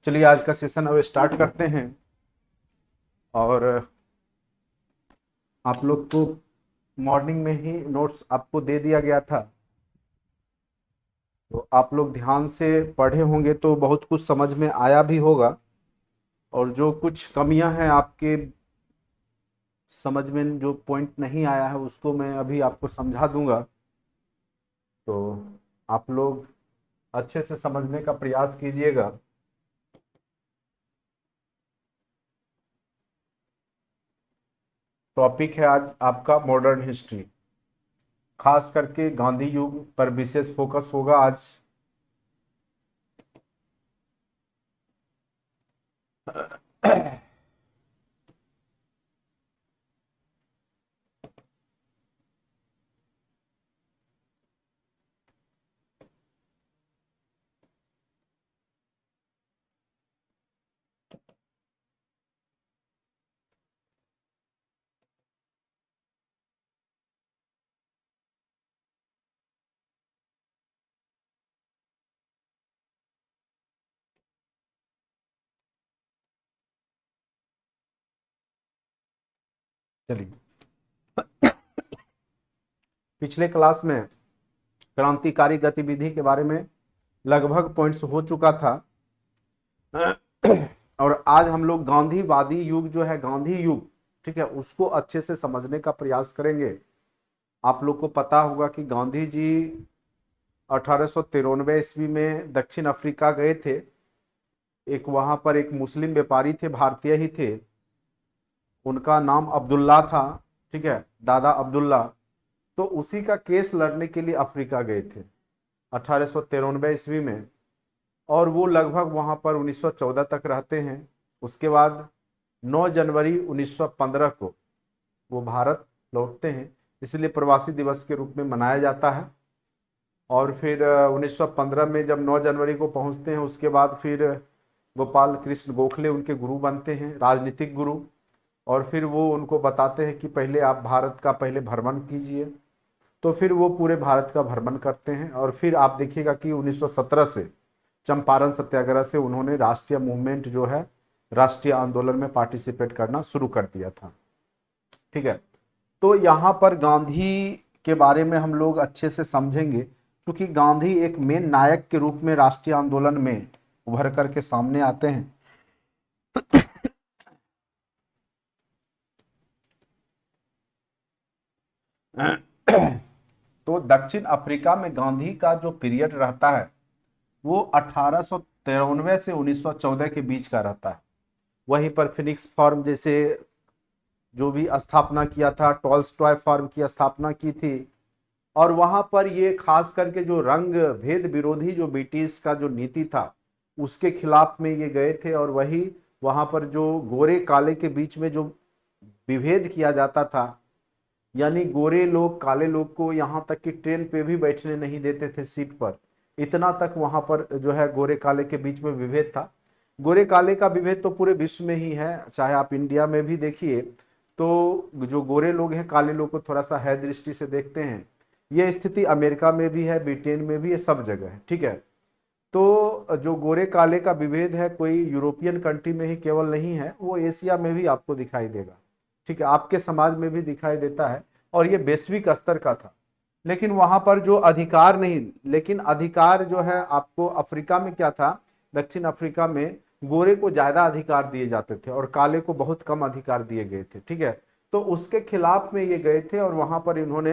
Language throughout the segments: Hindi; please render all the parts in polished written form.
चलिए आज का सेशन अब स्टार्ट करते हैं। और आप लोग को मॉर्निंग में ही नोट्स आपको दे दिया गया था, तो आप लोग ध्यान से पढ़े होंगे तो बहुत कुछ समझ में आया भी होगा। और जो कुछ कमियां हैं आपके समझ में, जो पॉइंट नहीं आया है उसको मैं अभी आपको समझा दूंगा। तो आप लोग अच्छे से समझने का प्रयास कीजिएगा। टॉपिक है आज आपका मॉडर्न हिस्ट्री, खास करके गांधी युग पर विशेष फोकस होगा आज। चलिए, पिछले क्लास में क्रांतिकारी गतिविधि के बारे में लगभग पॉइंट्स हो चुका था। और आज हम लोग गांधीवादी युग जो है, गांधी युग, ठीक है, उसको अच्छे से समझने का प्रयास करेंगे। आप लोग को पता होगा कि गांधी जी 1893 ईस्वी में दक्षिण अफ्रीका गए थे। एक वहां पर एक मुस्लिम व्यापारी थे, भारतीय ही थे, उनका नाम अब्दुल्ला था, ठीक है, दादा अब्दुल्ला। तो उसी का केस लड़ने के लिए अफ्रीका गए थे 1893 ईस्वी में। और वो लगभग वहां पर 1914 तक रहते हैं। उसके बाद 9 जनवरी 1915 को वो भारत लौटते हैं, इसलिए प्रवासी दिवस के रूप में मनाया जाता है। और फिर 1915 में जब 9 जनवरी को पहुंचते हैं, उसके बाद फिर गोपाल कृष्ण गोखले उनके गुरु बनते हैं, राजनीतिक गुरु। और फिर वो उनको बताते हैं कि पहले आप भारत का पहले भ्रमण कीजिए। तो फिर वो पूरे भारत का भ्रमण करते हैं। और फिर आप देखिएगा कि 1917 से चंपारण सत्याग्रह से उन्होंने राष्ट्रीय मूवमेंट जो है, राष्ट्रीय आंदोलन में पार्टिसिपेट करना शुरू कर दिया था। ठीक है, तो यहाँ पर गांधी के बारे में हम लोग अच्छे से समझेंगे, क्योंकि गांधी एक मेन नायक के रूप में राष्ट्रीय आंदोलन में उभर करके सामने आते हैं। तो दक्षिण अफ्रीका में गांधी का जो पीरियड रहता है वो 1893 से 1914 के बीच का रहता है। वहीं पर फिनिक्स फॉर्म जैसे जो भी स्थापना किया था, टॉल्स्टॉय फॉर्म की स्थापना की थी। और वहां पर ये खास करके जो रंग भेद विरोधी जो ब्रिटिश का जो नीति था उसके खिलाफ में ये गए थे। और वही वहां पर जो गोरे काले के बीच में जो विभेद किया जाता था, यानी गोरे लोग काले लोग को यहाँ तक कि ट्रेन पे भी बैठने नहीं देते थे सीट पर, इतना तक वहां पर जो है गोरे काले के बीच में विभेद था। गोरे काले का विभेद तो पूरे विश्व में ही है, चाहे आप इंडिया में भी देखिए तो जो गोरे लोग हैं काले लोग को थोड़ा सा है दृष्टि से देखते हैं। ये स्थिति अमेरिका में भी है, ब्रिटेन में भी है, सब जगह है। ठीक है, तो जो गोरे काले का विभेद है कोई यूरोपियन कंट्री में ही केवल नहीं है, वो एशिया में भी आपको दिखाई देगा। ठीक है, आपके समाज में भी दिखाई देता है। और ये वैश्विक स्तर का था। लेकिन वहां पर जो अधिकार नहीं, लेकिन अधिकार जो है आपको अफ्रीका में क्या था, दक्षिण अफ्रीका में गोरे को ज्यादा अधिकार दिए जाते थे और काले को बहुत कम अधिकार दिए गए थे। ठीक है, तो उसके खिलाफ में ये गए थे और वहां पर इन्होंने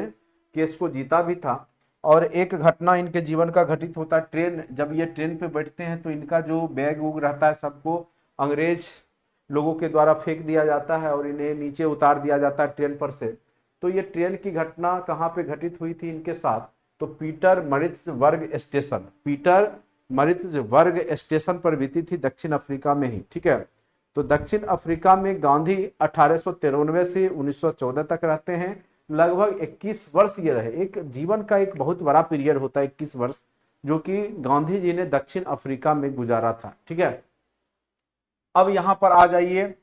केस को जीता भी था। और एक घटना इनके जीवन का घटित होता है, ट्रेन, जब ये ट्रेन पे बैठते हैं तो इनका जो बैग वूग रहता है सबको अंग्रेज लोगों के द्वारा फेंक दिया जाता है और इन्हें नीचे उतार दिया जाता है ट्रेन पर से। तो ये ट्रेन की घटना कहाँ पे घटित हुई थी इनके साथ, तो पीटर मरित्सबर्ग स्टेशन, पीटर मरित्सबर्ग स्टेशन पर बीती थी, दक्षिण अफ्रीका में ही। ठीक है, तो दक्षिण अफ्रीका में गांधी 1893 से 1914 तक रहते हैं। लगभग 21 वर्ष ये रहे। एक जीवन का एक बहुत बड़ा पीरियड होता है 21 वर्ष, जो कि गांधी जी ने दक्षिण अफ्रीका में गुजारा था। ठीक है, अब यहां पर आ जाइए,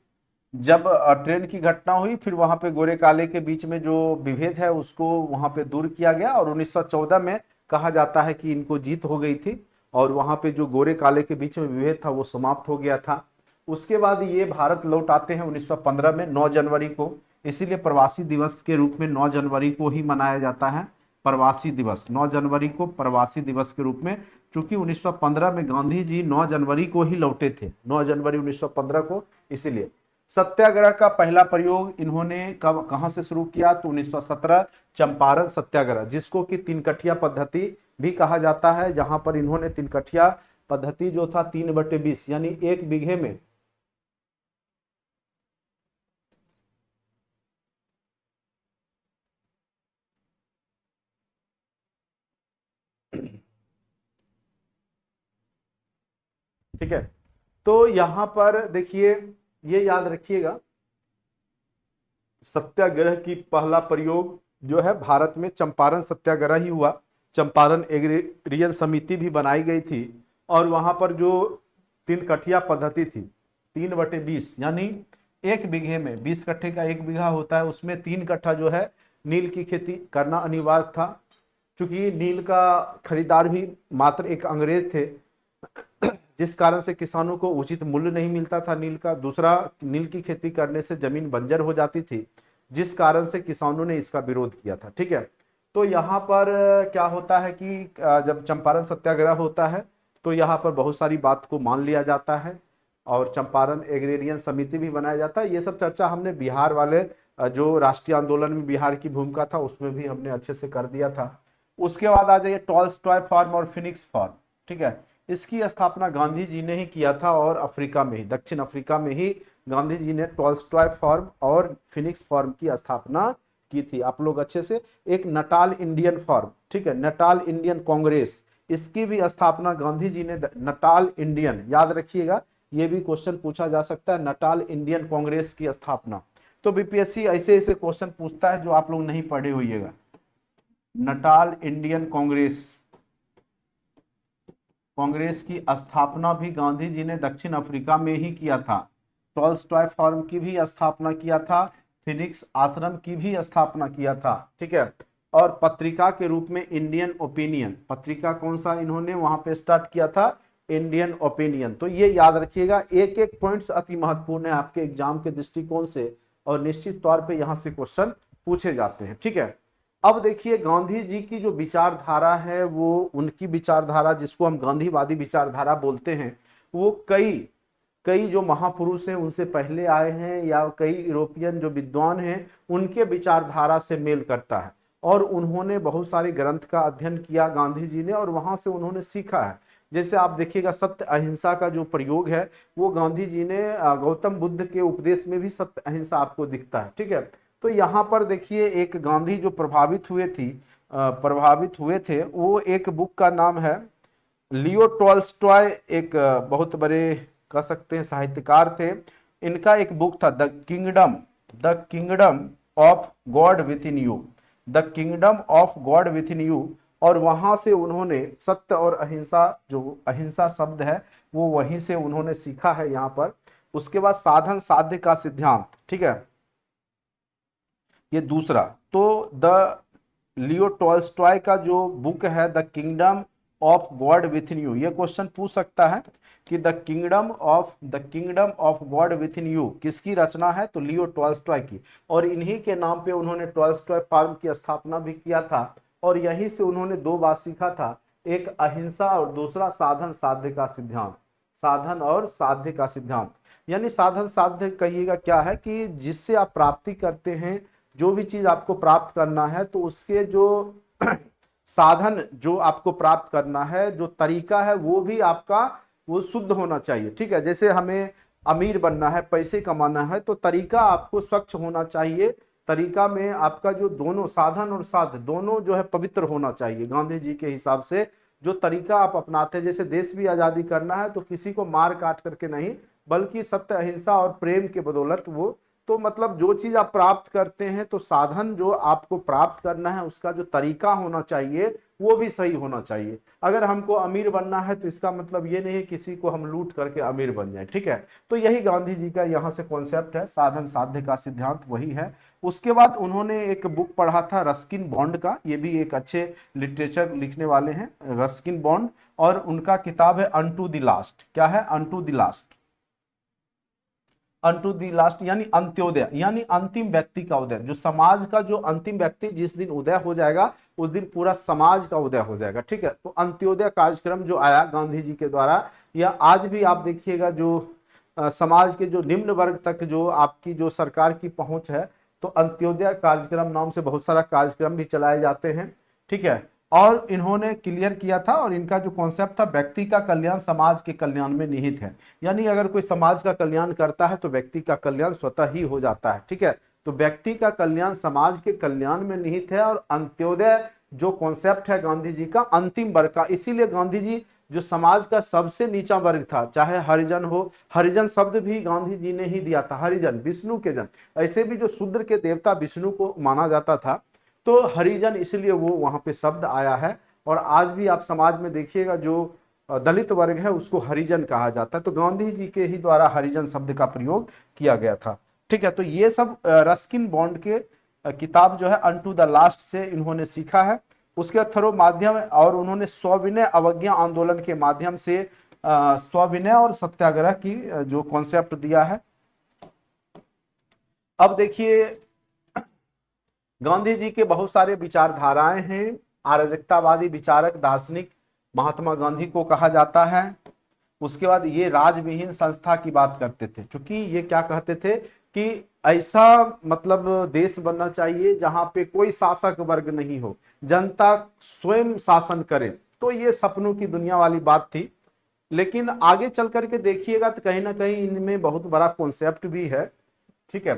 जब ट्रेन की घटना हुई फिर वहां पे गोरे काले के बीच में जो विभेद है उसको वहां पे दूर किया गया और 1914 में कहा जाता है कि इनको जीत हो गई थी। और वहां पे जो गोरे काले के बीच में विभेद था वो समाप्त हो गया था। उसके बाद ये भारत लौट आते हैं 1915 में 9 जनवरी को। इसीलिए प्रवासी दिवस के रूप में 9 जनवरी को ही मनाया जाता है। प्रवासी दिवस 9 जनवरी को प्रवासी दिवस के रूप में, चूंकि 1915 में गांधी जी 9 जनवरी को ही लौटे थे, 9 जनवरी 1915 को। इसीलिए सत्याग्रह का पहला प्रयोग इन्होंने कब कहां से शुरू किया, तो 1917 चंपारण सत्याग्रह, जिसको कि तीन कठिया पद्धति भी कहा जाता है, जहां पर इन्होंने तीन कठिया पद्धति जो था 3/20 यानी 1 बीघे में ठीक है। तो यहां पर देखिए, ये याद रखिएगा, सत्याग्रह की पहला प्रयोग जो है भारत में चंपारण सत्याग्रह ही हुआ। चंपारण एग्रेरियन समिति भी बनाई गई थी, और वहां पर जो तीन कठिया पद्धति थी 3/20 यानी 1 बीघे में 20 कट्ठे का 1 बीघा होता है, उसमें 3 कट्ठा जो है नील की खेती करना अनिवार्य था। क्योंकि नील का खरीदार भी मात्र एक अंग्रेज थे, जिस कारण से किसानों को उचित मूल्य नहीं मिलता था नील का। दूसरा, नील की खेती करने से जमीन बंजर हो जाती थी, जिस कारण से किसानों ने इसका विरोध किया था। ठीक है। तो यहाँ पर क्या होता है कि जब चंपारण सत्याग्रह होता है तो यहाँ पर बहुत सारी बात को मान लिया जाता है, और चंपारण एग्रेरियन समिति भी बनाया जाता है। ये सब चर्चा हमने बिहार वाले जो राष्ट्रीय आंदोलन में बिहार की भूमिका था उसमें भी हमने अच्छे से कर दिया था। उसके बाद आ जाइए टॉलस्टॉय फार्म और फिनिक्स फार्म। ठीक है। इसकी स्थापना गांधी जी ने ही किया था, और अफ्रीका में ही, दक्षिण अफ्रीका में ही गांधी जी ने टॉलस्टॉय फार्म और फिनिक्स फार्म की स्थापना की थी। आप लोग अच्छे से, एक नटाल इंडियन फार्म, ठीक है, नटाल इंडियन कांग्रेस, इसकी भी स्थापना गांधी जी ने, नटाल इंडियन याद रखिएगा, ये भी क्वेश्चन पूछा जा सकता है, नटाल इंडियन कांग्रेस की स्थापना। तो बीपीएससी ऐसे ऐसे क्वेश्चन पूछता है जो आप लोग नहीं पढ़े होइएगा। नटाल इंडियन कांग्रेस, कांग्रेस की स्थापना भी गांधी जी ने दक्षिण अफ्रीका में ही किया था। टॉलस्टॉय फार्म की भी स्थापना किया था, फिनिक्स आश्रम की भी स्थापना किया था। ठीक है। और पत्रिका के रूप में इंडियन ओपिनियन, पत्रिका कौन सा इन्होंने वहां पे स्टार्ट किया था, इंडियन ओपिनियन। तो ये याद रखिएगा, एक एक पॉइंट्स अति महत्वपूर्ण है आपके एग्जाम के दृष्टिकोण से, और निश्चित तौर पे यहां से क्वेश्चन पूछे जाते हैं। ठीक है। अब देखिए, गांधी जी की जो विचारधारा है, वो उनकी विचारधारा जिसको हम गांधीवादी विचारधारा बोलते हैं, वो कई कई जो महापुरुष हैं उनसे पहले आए हैं, या कई यूरोपियन जो विद्वान हैं उनके विचारधारा से मेल करता है। और उन्होंने बहुत सारे ग्रंथ का अध्ययन किया गांधी जी ने, और वहां से उन्होंने सीखा है। जैसे आप देखिएगा, सत्य अहिंसा का जो प्रयोग है वो गांधी जी ने, गौतम बुद्ध के उपदेश में भी सत्य अहिंसा आपको दिखता है। ठीक है। तो यहाँ पर देखिए, एक गांधी जो प्रभावित हुए थे, वो एक बुक का नाम है लियो टॉल्स्टॉय, एक बहुत बड़े कह सकते हैं साहित्यकार थे। इनका एक बुक था the kingdom of God with in you, the kingdom of God with in you. और वहां से उन्होंने सत्य और अहिंसा, जो अहिंसा शब्द है वो वहीं से उन्होंने सीखा है यहाँ पर। उसके बाद साधन साध्य का सिद्धांत, ठीक है, ये दूसरा। तो द लियो टॉल्स्टॉय का जो बुक है the kingdom of God with in you, ये क्वेश्चन पूछ सकता है कि the kingdom of God with in you किसकी रचना है, तो लियो टॉल्स्टॉय की। और इन्हीं के नाम पे उन्होंने टॉल्स्टॉय फार्म की स्थापना भी किया था, और यहीं से उन्होंने दो बात सीखा था, एक अहिंसा और दूसरा साधन साध्य का सिद्धांत। साधन और साध्य का सिद्धांत, यानी साधन साध्य कहिएगा क्या है कि जिससे आप प्राप्ति करते हैं, जो भी चीज आपको प्राप्त करना है तो उसके जो साधन जो आपको प्राप्त करना है, जो तरीका है, वो भी आपका वो शुद्ध होना चाहिए। ठीक है। जैसे हमें अमीर बनना है, पैसे कमाना है, तो तरीका आपको स्वच्छ होना चाहिए। तरीका में आपका जो दोनों साधन और साध्य दोनों जो है पवित्र होना चाहिए। गांधी जी के हिसाब से जो तरीका आप अपनाते हैं, जैसे देश भी आजादी करना है तो किसी को मार काट करके नहीं, बल्कि सत्य अहिंसा और प्रेम के बदौलत वो तो मतलब जो चीज आप प्राप्त करते हैं तो साधन जो आपको प्राप्त करना है उसका जो तरीका होना चाहिए वो भी सही होना चाहिए। अगर हमको अमीर बनना है तो इसका मतलब ये नहीं है किसी को हम लूट करके अमीर बन जाए, ठीक है। तो यही गांधी जी का यहाँ से कॉन्सेप्ट है, साधन साध्य का सिद्धांत वही है। उसके बाद उन्होंने एक बुक पढ़ा था रस्किन बॉन्ड का, ये भी एक अच्छे लिटरेचर लिखने वाले हैं रस्किन बॉन्ड, और उनका किताब है अनटू द लास्ट। क्या है? Unto the last. Unto the last यानी अंत्योदय, यानी अंतिम व्यक्ति का उदय, जो समाज का जो अंतिम व्यक्ति जिस दिन उदय हो जाएगा उस दिन पूरा समाज का उदय हो जाएगा, ठीक है। तो अंत्योदय कार्यक्रम जो आया गांधी जी के द्वारा, या आज भी आप देखिएगा जो समाज के जो निम्न वर्ग तक जो आपकी जो सरकार की पहुंच है, तो अंत्योदय कार्यक्रम नाम से बहुत सारा कार्यक्रम भी चलाए जाते हैं, ठीक है। और इन्होंने क्लियर किया था, और इनका जो कॉन्सेप्ट था व्यक्ति का कल्याण समाज के कल्याण में निहित है, यानी अगर कोई समाज का कल्याण करता है तो व्यक्ति का कल्याण स्वतः ही हो जाता है, ठीक है। तो व्यक्ति का कल्याण समाज के कल्याण में निहित है, और अंत्योदय जो कॉन्सेप्ट है गांधी जी का अंतिम वर्ग का, इसीलिए गांधी जी जो समाज का सबसे नीचा वर्ग था, चाहे हरिजन हो, हरिजन शब्द भी गांधी जी ने ही दिया था, हरिजन विष्णु के जन, ऐसे भी जो शूद्र के देवता विष्णु को माना जाता था, तो हरिजन इसलिए वो वहां पे शब्द आया है। और आज भी आप समाज में देखिएगा जो दलित वर्ग है उसको हरिजन कहा जाता है, तो गांधी जी के ही द्वारा हरिजन शब्द का प्रयोग किया गया था, ठीक है। तो ये सब रस्किन बॉन्ड के किताब जो है अनटू द लास्ट से इन्होंने सीखा है। उसके थ्रो माध्यम, और उन्होंने स्वविनय अवज्ञा आंदोलन के माध्यम से स्वविनय और सत्याग्रह की जो कॉन्सेप्ट दिया है। अब देखिए गांधी जी के बहुत सारे विचारधाराएं हैं। अराजकतावादी विचारक दार्शनिक महात्मा गांधी को कहा जाता है। उसके बाद ये राजविहीन संस्था की बात करते थे, क्योंकि ये क्या कहते थे कि ऐसा मतलब देश बनना चाहिए जहां पे कोई शासक वर्ग नहीं हो, जनता स्वयं शासन करे। तो ये सपनों की दुनिया वाली बात थी, लेकिन आगे चल करके देखिएगा तो कहीं ना कहीं इनमें बहुत बड़ा कॉन्सेप्ट भी है, ठीक है।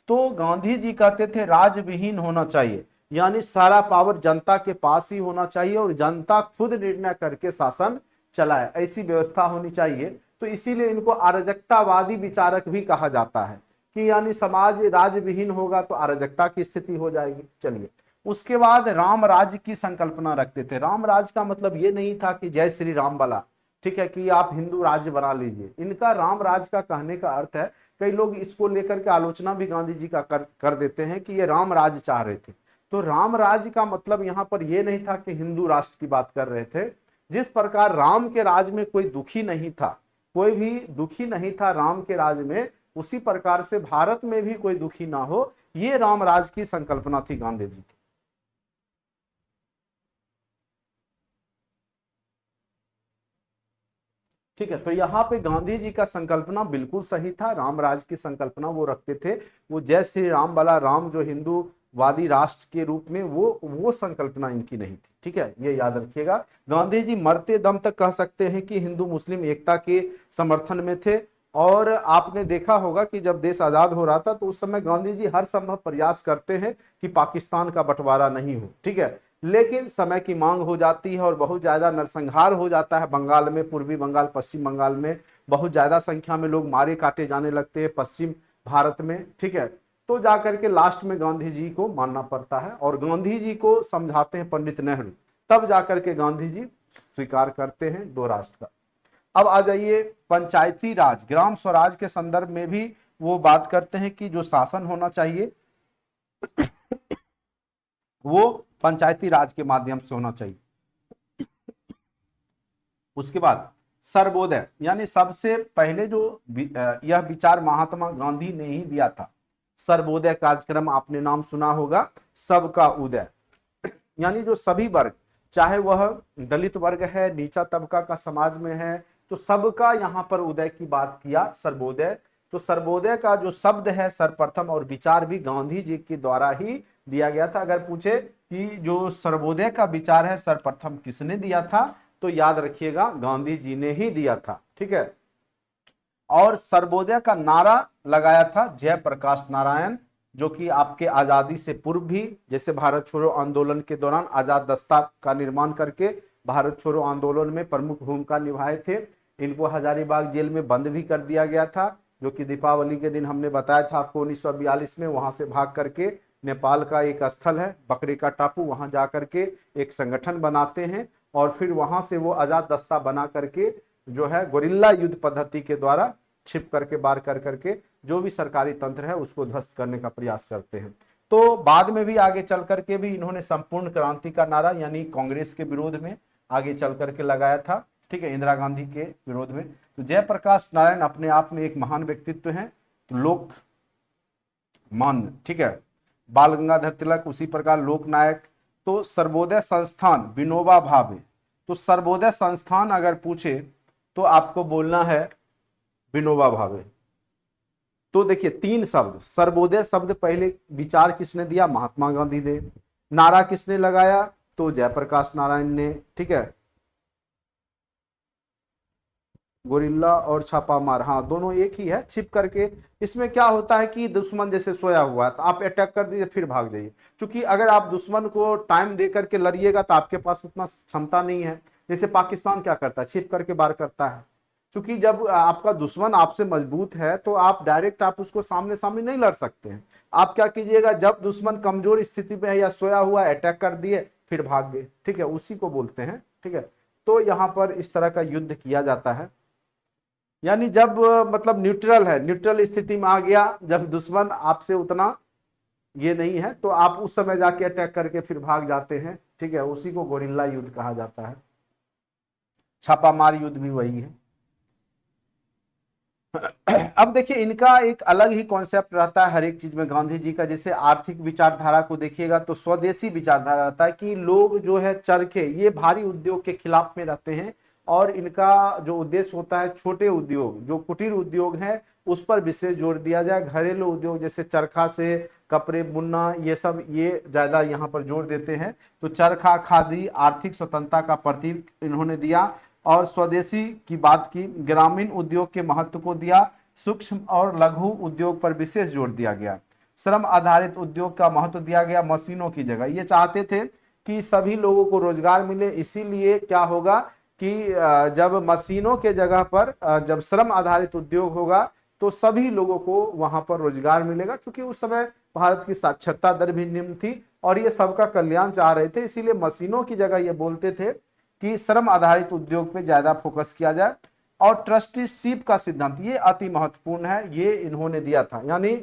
तो गांधी जी कहते थे राज विहीन होना चाहिए, यानी सारा पावर जनता के पास ही होना चाहिए और जनता खुद निर्णय करके शासन चलाए, ऐसी व्यवस्था होनी चाहिए। तो इसीलिए इनको अराजकतावादी विचारक भी कहा जाता है कि यानी समाज राज विहीन होगा तो अराजकता की स्थिति हो जाएगी। चलिए, उसके बाद राम राज्य की संकल्पना रखते थे। राम राज्य का मतलब ये नहीं था कि जय श्री राम वाला, ठीक है, कि आप हिंदू राज्य बना लीजिए। इनका राम राज्य का कहने का अर्थ है, कई लोग इसको लेकर के आलोचना भी गांधी जी का कर देते हैं कि ये राम राज्य चाह रहे थे। तो राम राज्य का मतलब यहाँ पर यह नहीं था कि हिंदू राष्ट्र की बात कर रहे थे। जिस प्रकार राम के राज में कोई दुखी नहीं था, कोई भी दुखी नहीं था राम के राज में, उसी प्रकार से भारत में भी कोई दुखी ना हो, ये राम राज की संकल्पना थी गांधी जी की। ठीक है, तो यहाँ पे गांधी जी का संकल्पना बिल्कुल सही था, राम राज की संकल्पना वो रखते थे। वो जय श्री राम वाला राम जो हिंदूवादी राष्ट्र के रूप में, वो संकल्पना इनकी नहीं थी, ठीक है, ये याद रखिएगा। गांधी जी मरते दम तक कह सकते हैं कि हिंदू मुस्लिम एकता के समर्थन में थे। और आपने देखा होगा कि जब देश आजाद हो रहा था तो उस समय गांधी जी हर संभव प्रयास करते हैं कि पाकिस्तान का बंटवारा नहीं हो, ठीक है। लेकिन समय की मांग हो जाती है और बहुत ज्यादा नरसंहार हो जाता है बंगाल में, पूर्वी बंगाल पश्चिम बंगाल में बहुत ज्यादा संख्या में लोग मारे काटे जाने लगते हैं पश्चिम भारत में, ठीक है। तो जाकर के लास्ट में गांधी जी को मानना पड़ता है, और गांधी जी को समझाते हैं पंडित नेहरू, तब जाकर के गांधी जी स्वीकार करते हैं दो राष्ट्र का। अब आ जाइए पंचायती राज, ग्राम स्वराज के संदर्भ में भी वो बात करते हैं कि जो शासन होना चाहिए वो पंचायती राज के माध्यम से होना चाहिए। उसके बाद सर्वोदय, यानी सबसे पहले जो यह विचार महात्मा गांधी ने ही दिया था। सर्वोदय कार्यक्रम आपने नाम सुना होगा, सबका उदय, यानी जो सभी वर्ग, चाहे वह दलित वर्ग है, नीचा तबका का समाज में है, तो सबका यहाँ पर उदय की बात किया, सर्वोदय। तो सर्वोदय का जो शब्द है सर्वप्रथम और विचार भी गांधी जी के द्वारा ही दिया गया था। अगर पूछे कि जो सर्वोदय का विचार है सर्वप्रथम किसने दिया था, तो याद रखिएगा गांधी जी ने ही दिया था, ठीक है। और सर्वोदय का नारा लगाया था जयप्रकाश नारायण, जो कि आपके आजादी से पूर्व भी, जैसे भारत छोड़ो आंदोलन के दौरान आजाद दस्ता का निर्माण करके भारत छोड़ो आंदोलन में प्रमुख भूमिका निभाए थे। इनको हजारीबाग जेल में बंद भी कर दिया गया था। जो कि दीपावली के दिन हमने बताया था आपको 1942 में, वहां से भाग करके नेपाल का एक स्थल है बकरी का टापू, वहां जा करके एक संगठन बनाते हैं और फिर वहां से वो आजाद दस्ता बना करके जो है गोरिल्ला युद्ध पद्धति के द्वारा छिप करके बार कर करके जो भी सरकारी तंत्र है उसको ध्वस्त करने का प्रयास करते हैं। तो बाद में भी आगे चल करके भी इन्होंने संपूर्ण क्रांति का नारा यानी कांग्रेस के विरोध में आगे चल करके लगाया था, ठीक है, इंदिरा गांधी के विरोध में। तो जयप्रकाश नारायण अपने आप में एक महान व्यक्तित्व हैं, तो लोक मान, ठीक है, बाल गंगाधर तिलक उसी प्रकार लोकनायक। तो सर्वोदय संस्थान विनोबा भावे, तो सर्वोदय संस्थान अगर पूछे तो आपको बोलना है विनोबा भावे। तो देखिए 3 शब्द, सर्वोदय शब्द पहले विचार किसने दिया, महात्मा गांधी ने। नारा किसने लगाया, तो जयप्रकाश नारायण ने, ठीक है। गोरिल्ला और छापामार, हाँ दोनों एक ही है, छिप करके। इसमें क्या होता है कि दुश्मन जैसे सोया हुआ है तो आप अटैक कर दीजिए फिर भाग जाइए, क्योंकि अगर आप दुश्मन को टाइम दे करके लड़िएगा तो आपके पास उतना क्षमता नहीं है। जैसे पाकिस्तान क्या करता है, छिप करके वार करता है, क्योंकि जब आपका दुश्मन आपसे मजबूत है तो आप डायरेक्ट आप उसको सामने सामने नहीं लड़ सकते हैं। आप क्या कीजिएगा, जब दुश्मन कमजोर स्थिति में है या सोया हुआ अटैक कर दिए फिर भाग गए, ठीक है, उसी को बोलते हैं, ठीक है। तो यहाँ पर इस तरह का युद्ध किया जाता है, यानी जब मतलब न्यूट्रल है, न्यूट्रल स्थिति में आ गया, जब दुश्मन आपसे उतना ये नहीं है तो आप उस समय जाके अटैक करके फिर भाग जाते हैं, ठीक है, उसी को गोरिल्ला युद्ध कहा जाता है। छापामार युद्ध भी वही है। अब देखिए इनका एक अलग ही कॉन्सेप्ट रहता है हर एक चीज में गांधी जी का। जैसे आर्थिक विचारधारा को देखिएगा तो स्वदेशी विचारधारा रहता है कि लोग जो है चरखे, ये भारी उद्योग के खिलाफ में रहते हैं और इनका जो उद्देश्य होता है छोटे उद्योग, जो कुटीर उद्योग है उस पर विशेष जोर दिया जाए। घरेलू उद्योग जैसे चरखा से कपड़े बुनना, ये सब ये ज्यादा यहाँ पर जोर देते हैं। तो चरखा खादी आर्थिक स्वतंत्रता का प्रतीक इन्होंने दिया। और स्वदेशी की बात की, ग्रामीण उद्योग के महत्व को दिया, सूक्ष्म और लघु उद्योग पर विशेष जोर दिया गया, श्रम आधारित उद्योग का महत्व दिया गया मशीनों की जगह। ये चाहते थे कि सभी लोगों को रोजगार मिले, इसीलिए क्या होगा कि जब मशीनों के जगह पर जब श्रम आधारित उद्योग होगा तो सभी लोगों को वहां पर रोजगार मिलेगा, क्योंकि उस समय भारत की साक्षरता दर भी निम्न थी और ये सबका कल्याण चाह रहे थे। इसीलिए मशीनों की जगह ये बोलते थे कि श्रम आधारित उद्योग पे ज्यादा फोकस किया जाए। और ट्रस्टीशिप का सिद्धांत ये अति महत्वपूर्ण है, ये इन्होंने दिया था, यानी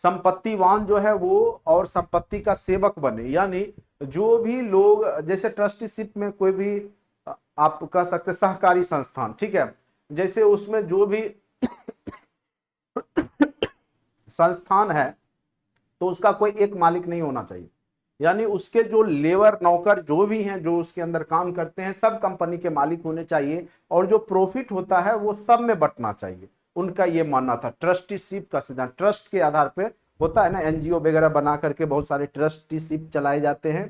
संपत्तिवान जो है वो और संपत्ति का सेवक बने। यानी जो भी लोग, जैसे ट्रस्टीशिप में कोई भी आप कह सकते सहकारी संस्थान, ठीक है, जैसे उसमें जो भी संस्थान है तो उसका कोई एक मालिक नहीं होना चाहिए, यानी उसके जो लेबर नौकर जो भी हैं जो उसके अंदर काम करते हैं सब कंपनी के मालिक होने चाहिए और जो प्रॉफिट होता है वो सब में बंटना चाहिए। उनका ये मानना था। ट्रस्टीशिप का सिद्धांत ट्रस्ट के आधार पर होता है ना, एनजीओ वगैरह बना करके बहुत सारे ट्रस्टीशिप चलाए जाते हैं।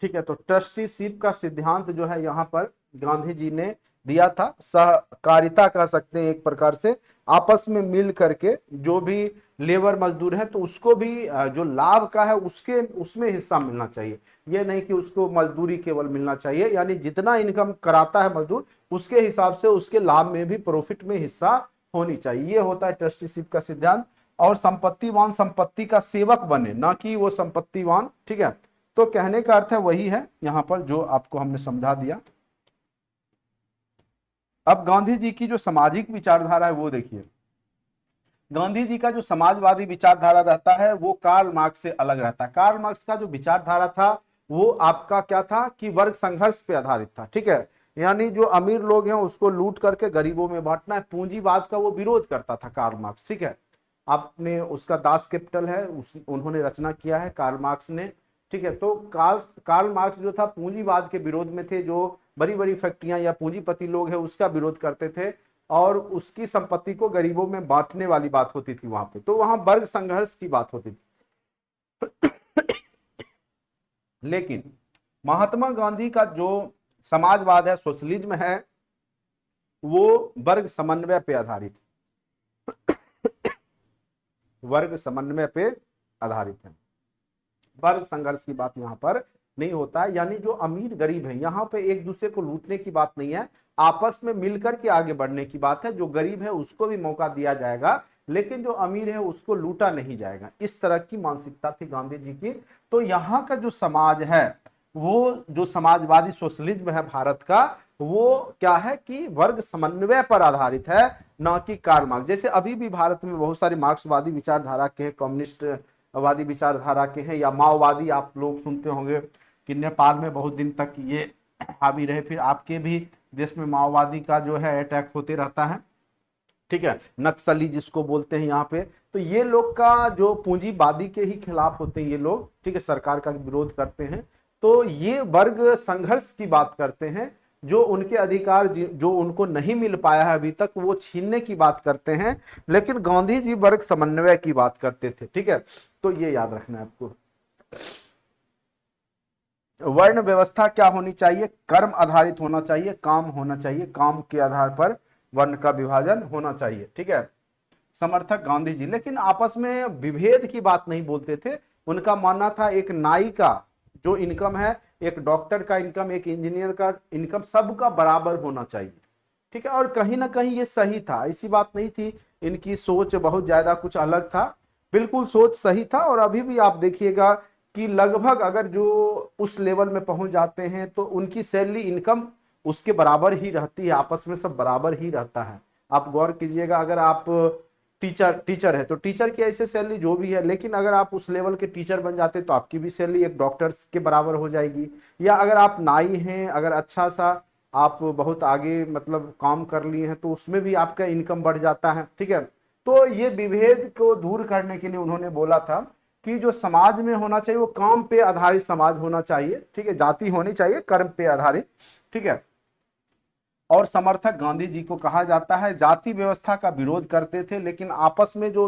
ठीक है, तो ट्रस्टीशिप का सिद्धांत जो है यहाँ पर गांधी जी ने दिया था। सहकारिता कह सकते हैं एक प्रकार से, आपस में मिल करके जो भी लेबर मजदूर है तो उसको भी जो लाभ का है उसके उसमें हिस्सा मिलना चाहिए। ये नहीं कि उसको मजदूरी केवल मिलना चाहिए, यानी जितना इनकम कराता है मजदूर उसके हिसाब से उसके लाभ में भी प्रॉफिट में हिस्सा होनी चाहिए। ये होता है ट्रस्टीशिप का सिद्धांत। और संपत्तिवान संपत्ति का सेवक बने, ना कि वो संपत्तिवान, ठीक है। तो कहने का अर्थ है वही है यहां पर जो आपको हमने समझा दिया। अब गांधी जी की जो सामाजिक विचारधारा है वो देखिए। गांधी जी का जो समाजवादी विचारधारा रहता है वो कार्ल मार्क्स से अलग रहता है। कार्ल मार्क्स का जो विचारधारा था वो आपका क्या था कि वर्ग संघर्ष पे आधारित था, ठीक है, यानी जो अमीर लोग हैं उसको लूट करके गरीबों में बांटना है, पूंजीवाद का वो विरोध करता था कार्ल मार्क्स, ठीक है। आपने उसका दास कैपिटल है उन्होंने रचना किया है कार्ल मार्क्स ने, ठीक है। तो कार्ल मार्क्स जो था पूंजीवाद के विरोध में थे, जो बड़ी बड़ी फैक्ट्रियां या पूंजीपति लोग हैं उसका विरोध करते थे और उसकी संपत्ति को गरीबों में बांटने वाली बात होती थी वहां पे, तो वहां वर्ग संघर्ष की बात होती थी। लेकिन महात्मा गांधी का जो समाजवाद है, सोशलिज्म है, वो वर्ग समन्वय पे आधारित, वर्ग समन्वय पे आधारित है, वर्ग संघर्ष की बात यहां पर नहीं होता है। यानी जो अमीर गरीब है यहाँ पे एक दूसरे को लूटने की बात नहीं है, आपस में मिलकर के आगे बढ़ने की बात है। जो गरीब है उसको भी मौका दिया जाएगा, लेकिन जो अमीर है उसको लूटा नहीं जाएगा। इस तरह की मानसिकता थी गांधी जी की। तो यहाँ का जो समाज है, वो जो समाजवादी सोशलिज्म है भारत का, वो क्या है कि वर्ग समन्वय पर आधारित है, ना कि कार्ल मार्क्स। जैसे अभी भी भारत में बहुत सारे मार्क्सवादी विचारधारा के हैं, कम्युनिस्ट वादी विचारधारा के हैं, या माओवादी आप लोग सुनते होंगे कि नेपाल में बहुत दिन तक ये हावी रहे। फिर आपके भी देश में माओवादी का जो है अटैक होते रहता है, ठीक है, नक्सली जिसको बोलते हैं यहाँ पे। तो ये लोग का जो पूंजीवादी के ही खिलाफ होते हैं ये लोग, ठीक है, सरकार का विरोध करते हैं। तो ये वर्ग संघर्ष की बात करते हैं, जो उनके अधिकार जो उनको नहीं मिल पाया है अभी तक, वो छीनने की बात करते हैं। लेकिन गांधी जी वर्ग समन्वय की बात करते थे, ठीक है। तो ये याद रखना है आपको। वर्ण व्यवस्था क्या होनी चाहिए? कर्म आधारित होना चाहिए, काम होना चाहिए, काम के आधार पर वर्ण का विभाजन होना चाहिए, ठीक है। समर्थक गांधी जी, लेकिन आपस में विभेद की बात नहीं बोलते थे। उनका मानना था एक नाई का जो इनकम है, एक डॉक्टर का इनकम, एक इंजीनियर का इनकम, सबका बराबर होना चाहिए, ठीक है। और कहीं ना कहीं ये सही था, ऐसी बात नहीं थी इनकी सोच बहुत ज्यादा कुछ अलग था, बिल्कुल सोच सही था। और अभी भी आप देखिएगा कि लगभग अगर जो उस लेवल में पहुंच जाते हैं तो उनकी सैलरी इनकम उसके बराबर ही रहती है, आपस में सब बराबर ही रहता है। आप गौर कीजिएगा, अगर आप टीचर है तो टीचर की ऐसे सैलरी जो भी है, लेकिन अगर आप उस लेवल के टीचर बन जाते तो आपकी भी सैलरी एक डॉक्टर्स के बराबर हो जाएगी। या अगर आप नाई हैं, अगर अच्छा सा आप बहुत आगे मतलब काम कर लिए हैं तो उसमें भी आपका इनकम बढ़ जाता है, ठीक है। तो ये विभेद को दूर करने के लिए उन्होंने बोला था कि जो समाज में होना चाहिए वो काम पे आधारित समाज होना चाहिए, ठीक है, जाति होनी चाहिए कर्म पे आधारित, ठीक है। और समर्थक गांधी जी को कहा जाता है, जाति व्यवस्था का विरोध करते थे, लेकिन आपस में जो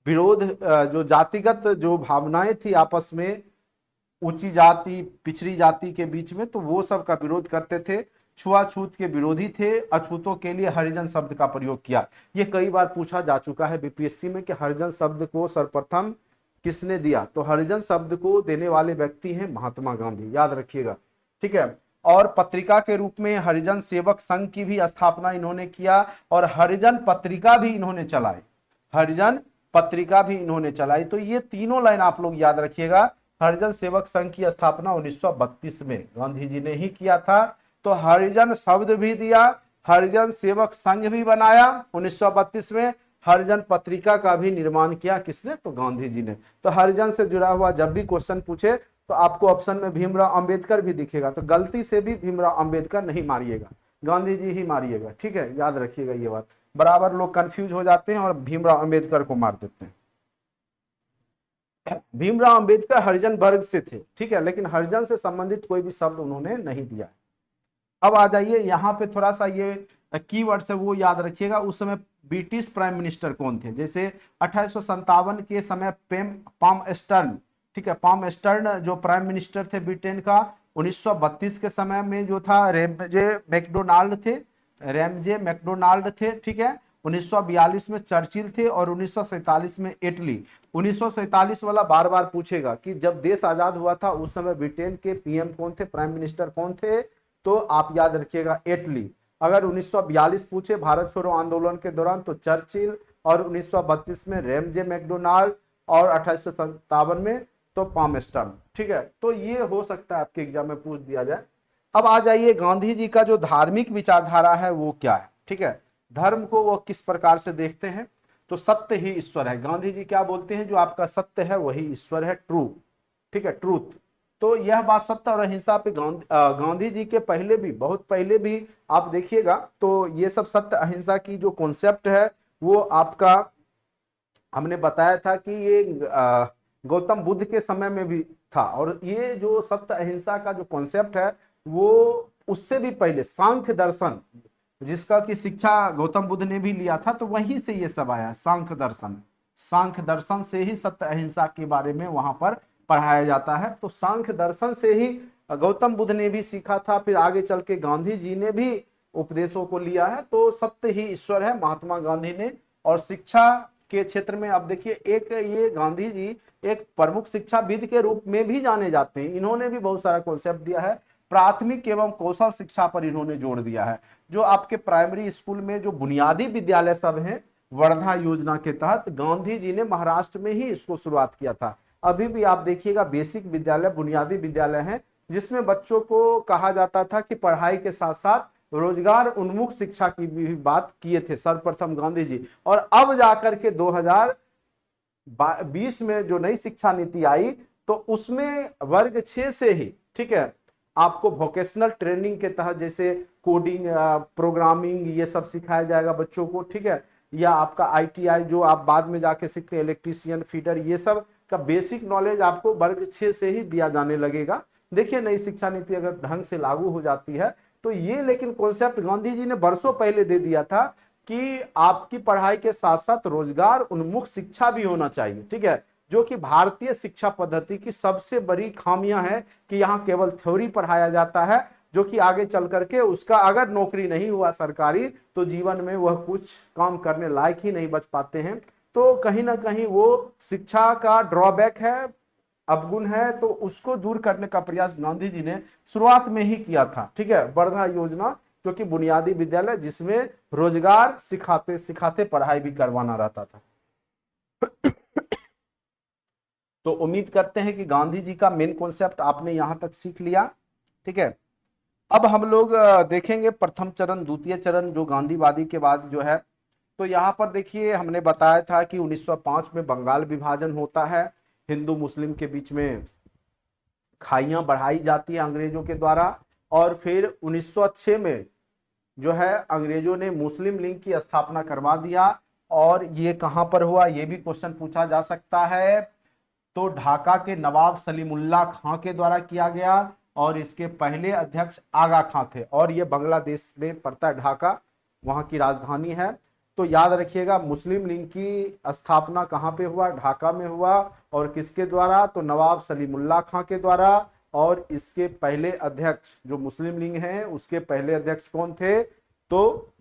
विरोध जो जातिगत जो भावनाएं थी आपस में, ऊंची जाति पिछड़ी जाति के बीच में, तो वो सब का विरोध करते थे। छुआछूत के विरोधी थे, अछूतों के लिए हरिजन शब्द का प्रयोग किया। ये कई बार पूछा जा चुका है बीपीएससी में कि हरिजन शब्द को सर्वप्रथम किसने दिया? तो हरिजन शब्द को देने वाले व्यक्ति हैं महात्मा गांधी, याद रखिएगा, ठीक है। और पत्रिका के रूप में हरिजन सेवक संघ की भी स्थापना इन्होंने किया, और हरिजन पत्रिका भी इन्होंने चलाई, हरिजन पत्रिका भी इन्होंने चलाई। तो ये तीनों लाइन आप लोग याद रखिएगा। हरिजन सेवक संघ की स्थापना 1932 में गांधी जी ने ही किया था। तो हरिजन शब्द भी दिया, हरिजन सेवक संघ भी बनाया 1932 में, हरिजन पत्रिका का भी निर्माण किया, किसने? तो गांधी जी ने। तो हरिजन से जुड़ा हुआ जब भी क्वेश्चन पूछे तो आपको ऑप्शन में भीमराव अंबेडकर भी दिखेगा, तो गलती से भी भीमराव अंबेडकर नहीं मारिएगा, गांधी जी ही मारिएगा, ठीक है, याद रखिएगा ये बात। बराबर लोग कंफ्यूज हो जाते हैं और भीमराव अंबेडकर को मार देते हैं। भीमराव अंबेडकर हरिजन वर्ग से थे, ठीक है, लेकिन हरिजन से संबंधित कोई भी शब्द उन्होंने नहीं दिया। अब आ जाइए यहाँ पे थोड़ा सा ये कीवर्ड्स है वो याद रखिएगा। उस समय ब्रिटिश प्राइम मिनिस्टर कौन थे? जैसे 1857 के समय पाम स्टर्न, ठीक है, पाम स्टर्न जो प्राइम मिनिस्टर थे ब्रिटेन का। 1932 के समय में जो था रैमजे मैकडोनाल्ड थे, रैमजे मैकडोनाल्ड थे, ठीक है। 1942 में चर्चिल थे, और 1947 में एटली। 1947 वाला बार बार पूछेगा कि जब देश आजाद हुआ था उस समय ब्रिटेन के पीएम कौन थे, प्राइम मिनिस्टर कौन थे? तो आप याद रखिएगा एटली। अगर 1942 पूछे भारत छोड़ो आंदोलन के दौरान तो चर्चिल, और 1932 में रैमजे मैकडोनाल्ड, और 1857 में तो पामस्टर्न, ठीक है। तो ये हो सकता है आपके एग्जाम में पूछ दिया जाए। अब आ जाइए गांधी जी का जो धार्मिक विचारधारा है वो क्या है, ठीक है। धर्म को वो किस प्रकार से देखते हैं? तो सत्य ही ईश्वर है। गांधी जी क्या बोलते हैं? जो आपका सत्य है वही ईश्वर है, ट्रू, ठीक है, ट्रूथ। तो यह बात सत्य और अहिंसा पे गांधी जी के पहले भी, बहुत पहले भी आप देखिएगा तो ये सब सत्य अहिंसा की जो कॉन्सेप्ट है वो आपका हमने बताया था कि ये गौतम बुद्ध के समय में भी था। और ये जो सत्य अहिंसा का जो कॉन्सेप्ट है वो उससे भी पहले सांख्य दर्शन, जिसका की शिक्षा गौतम बुद्ध ने भी लिया था, तो वहीं से ये सब आया, सांख्य दर्शन। सांख्य दर्शन से ही सत्य अहिंसा के बारे में वहां पर पढ़ाया जाता है। तो सांख्य दर्शन से ही गौतम बुद्ध ने भी सीखा था, फिर आगे चल के गांधी जी ने भी उपदेशों को लिया है। तो सत्य ही ईश्वर है महात्मा गांधी ने। और शिक्षा के क्षेत्र में। अब देखिए, एक ये गांधी जी एक प्रमुख शिक्षाविद के रूप में भी जाने जाते हैं। इन्होंने भी बहुत सारा कॉन्सेप्ट दिया है। प्राथमिक एवं कौशल शिक्षा पर इन्होंने जोर दिया है। जो आपके प्राइमरी स्कूल में जो बुनियादी विद्यालय सब हैं, वर्धा योजना के तहत गांधी जी ने महाराष्ट्र में ही इसको शुरुआत किया था। अभी भी आप देखिएगा, बेसिक विद्यालय, बुनियादी विद्यालय हैं, जिसमें बच्चों को कहा जाता था कि पढ़ाई के साथ साथ रोजगार उन्मुख शिक्षा की भी बात किए थे सर्वप्रथम गांधी जी। और अब जाकर के 2020 में जो नई शिक्षा नीति आई, तो उसमें वर्ग 6 से ही, ठीक है, आपको वोकेशनल ट्रेनिंग के तहत जैसे कोडिंग, प्रोग्रामिंग, ये सब सिखाया जाएगा बच्चों को, ठीक है, या आपका आईटीआई जो आप बाद में जाके सीखते हैं, इलेक्ट्रीशियन, फीडर, ये सब का बेसिक नॉलेज आपको वर्ग 6 से ही दिया जाने लगेगा। देखिए, नई शिक्षा नीति अगर ढंग से लागू हो जाती है तो ये, लेकिन कॉन्सेप्ट गांधी जी ने बरसों पहले दे दिया था कि आपकी पढ़ाई के साथ साथ रोजगार उन्मुख शिक्षा भी होना चाहिए, ठीक है, जो कि भारतीय शिक्षा पद्धति की सबसे बड़ी खामियां है कि यहाँ केवल थ्योरी पढ़ाया जाता है, जो कि आगे चल करके उसका अगर नौकरी नहीं हुआ सरकारी, तो जीवन में वह कुछ काम करने लायक ही नहीं बच पाते हैं। तो कहीं ना कहीं वो शिक्षा का ड्रॉबैक है, अवगुण है, तो उसको दूर करने का प्रयास गांधी जी ने शुरुआत में ही किया था, ठीक है, वर्धा योजना, जो कि बुनियादी विद्यालय जिसमें रोजगार सिखाते सिखाते पढ़ाई भी करवाना रहता था। तो उम्मीद करते हैं कि गांधी जी का मेन कॉन्सेप्ट आपने यहां तक सीख लिया, ठीक है। अब हम लोग देखेंगे प्रथम चरण, द्वितीय चरण, जो गांधीवादी के बाद जो है। तो यहाँ पर देखिए, हमने बताया था कि 1905 में बंगाल विभाजन होता है, हिंदू मुस्लिम के बीच में खाइयां बढ़ाई जाती है अंग्रेजों के द्वारा, और फिर 1906 में जो है अंग्रेजों ने मुस्लिम लीग की स्थापना करवा दिया। और ये कहां पर हुआ, ये भी क्वेश्चन पूछा जा सकता है। तो ढाका के नवाब सलीमुल्लाह खां के द्वारा किया गया, और इसके पहले अध्यक्ष आगा खां थे, और ये बांग्लादेश में पड़ता है ढाका, वहां की राजधानी है। तो याद रखिएगा, मुस्लिम लीग की स्थापना कहां पे हुआ, ढाका में हुआ, और किसके द्वारा, तो नवाब सलीमुल्लाह खां के द्वारा। और इसके पहले अध्यक्ष, जो मुस्लिम लीग है उसके पहले अध्यक्ष कौन थे, तो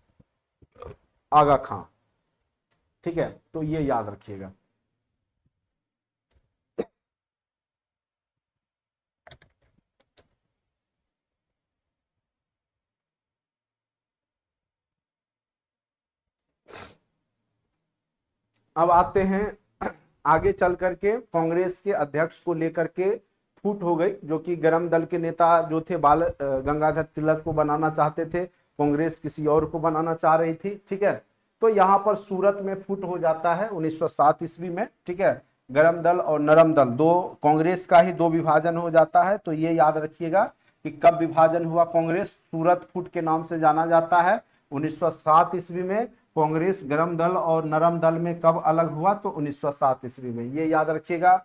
आगा खां, ठीक है। तो ये याद रखिएगा। अब आते हैं आगे चल करके, कांग्रेस के अध्यक्ष को लेकर के फूट हो गई, जो कि गरम दल के नेता जो थे बाल गंगाधर तिलक को बनाना चाहते थे, कांग्रेस किसी और को बनाना चाह रही थी, ठीक है। तो यहाँ पर सूरत में फूट हो जाता है 1907 ईस्वी में, ठीक है। गरम दल और नरम दल, दो कांग्रेस का ही दो विभाजन हो जाता है। तो ये याद रखिएगा कि कब विभाजन हुआ कांग्रेस, सूरत फूट के नाम से जाना जाता है 1907 ईस्वी में। कांग्रेस गरम दल और नरम दल में कब अलग हुआ, तो 1907 ईस्वी में, ये याद रखिएगा।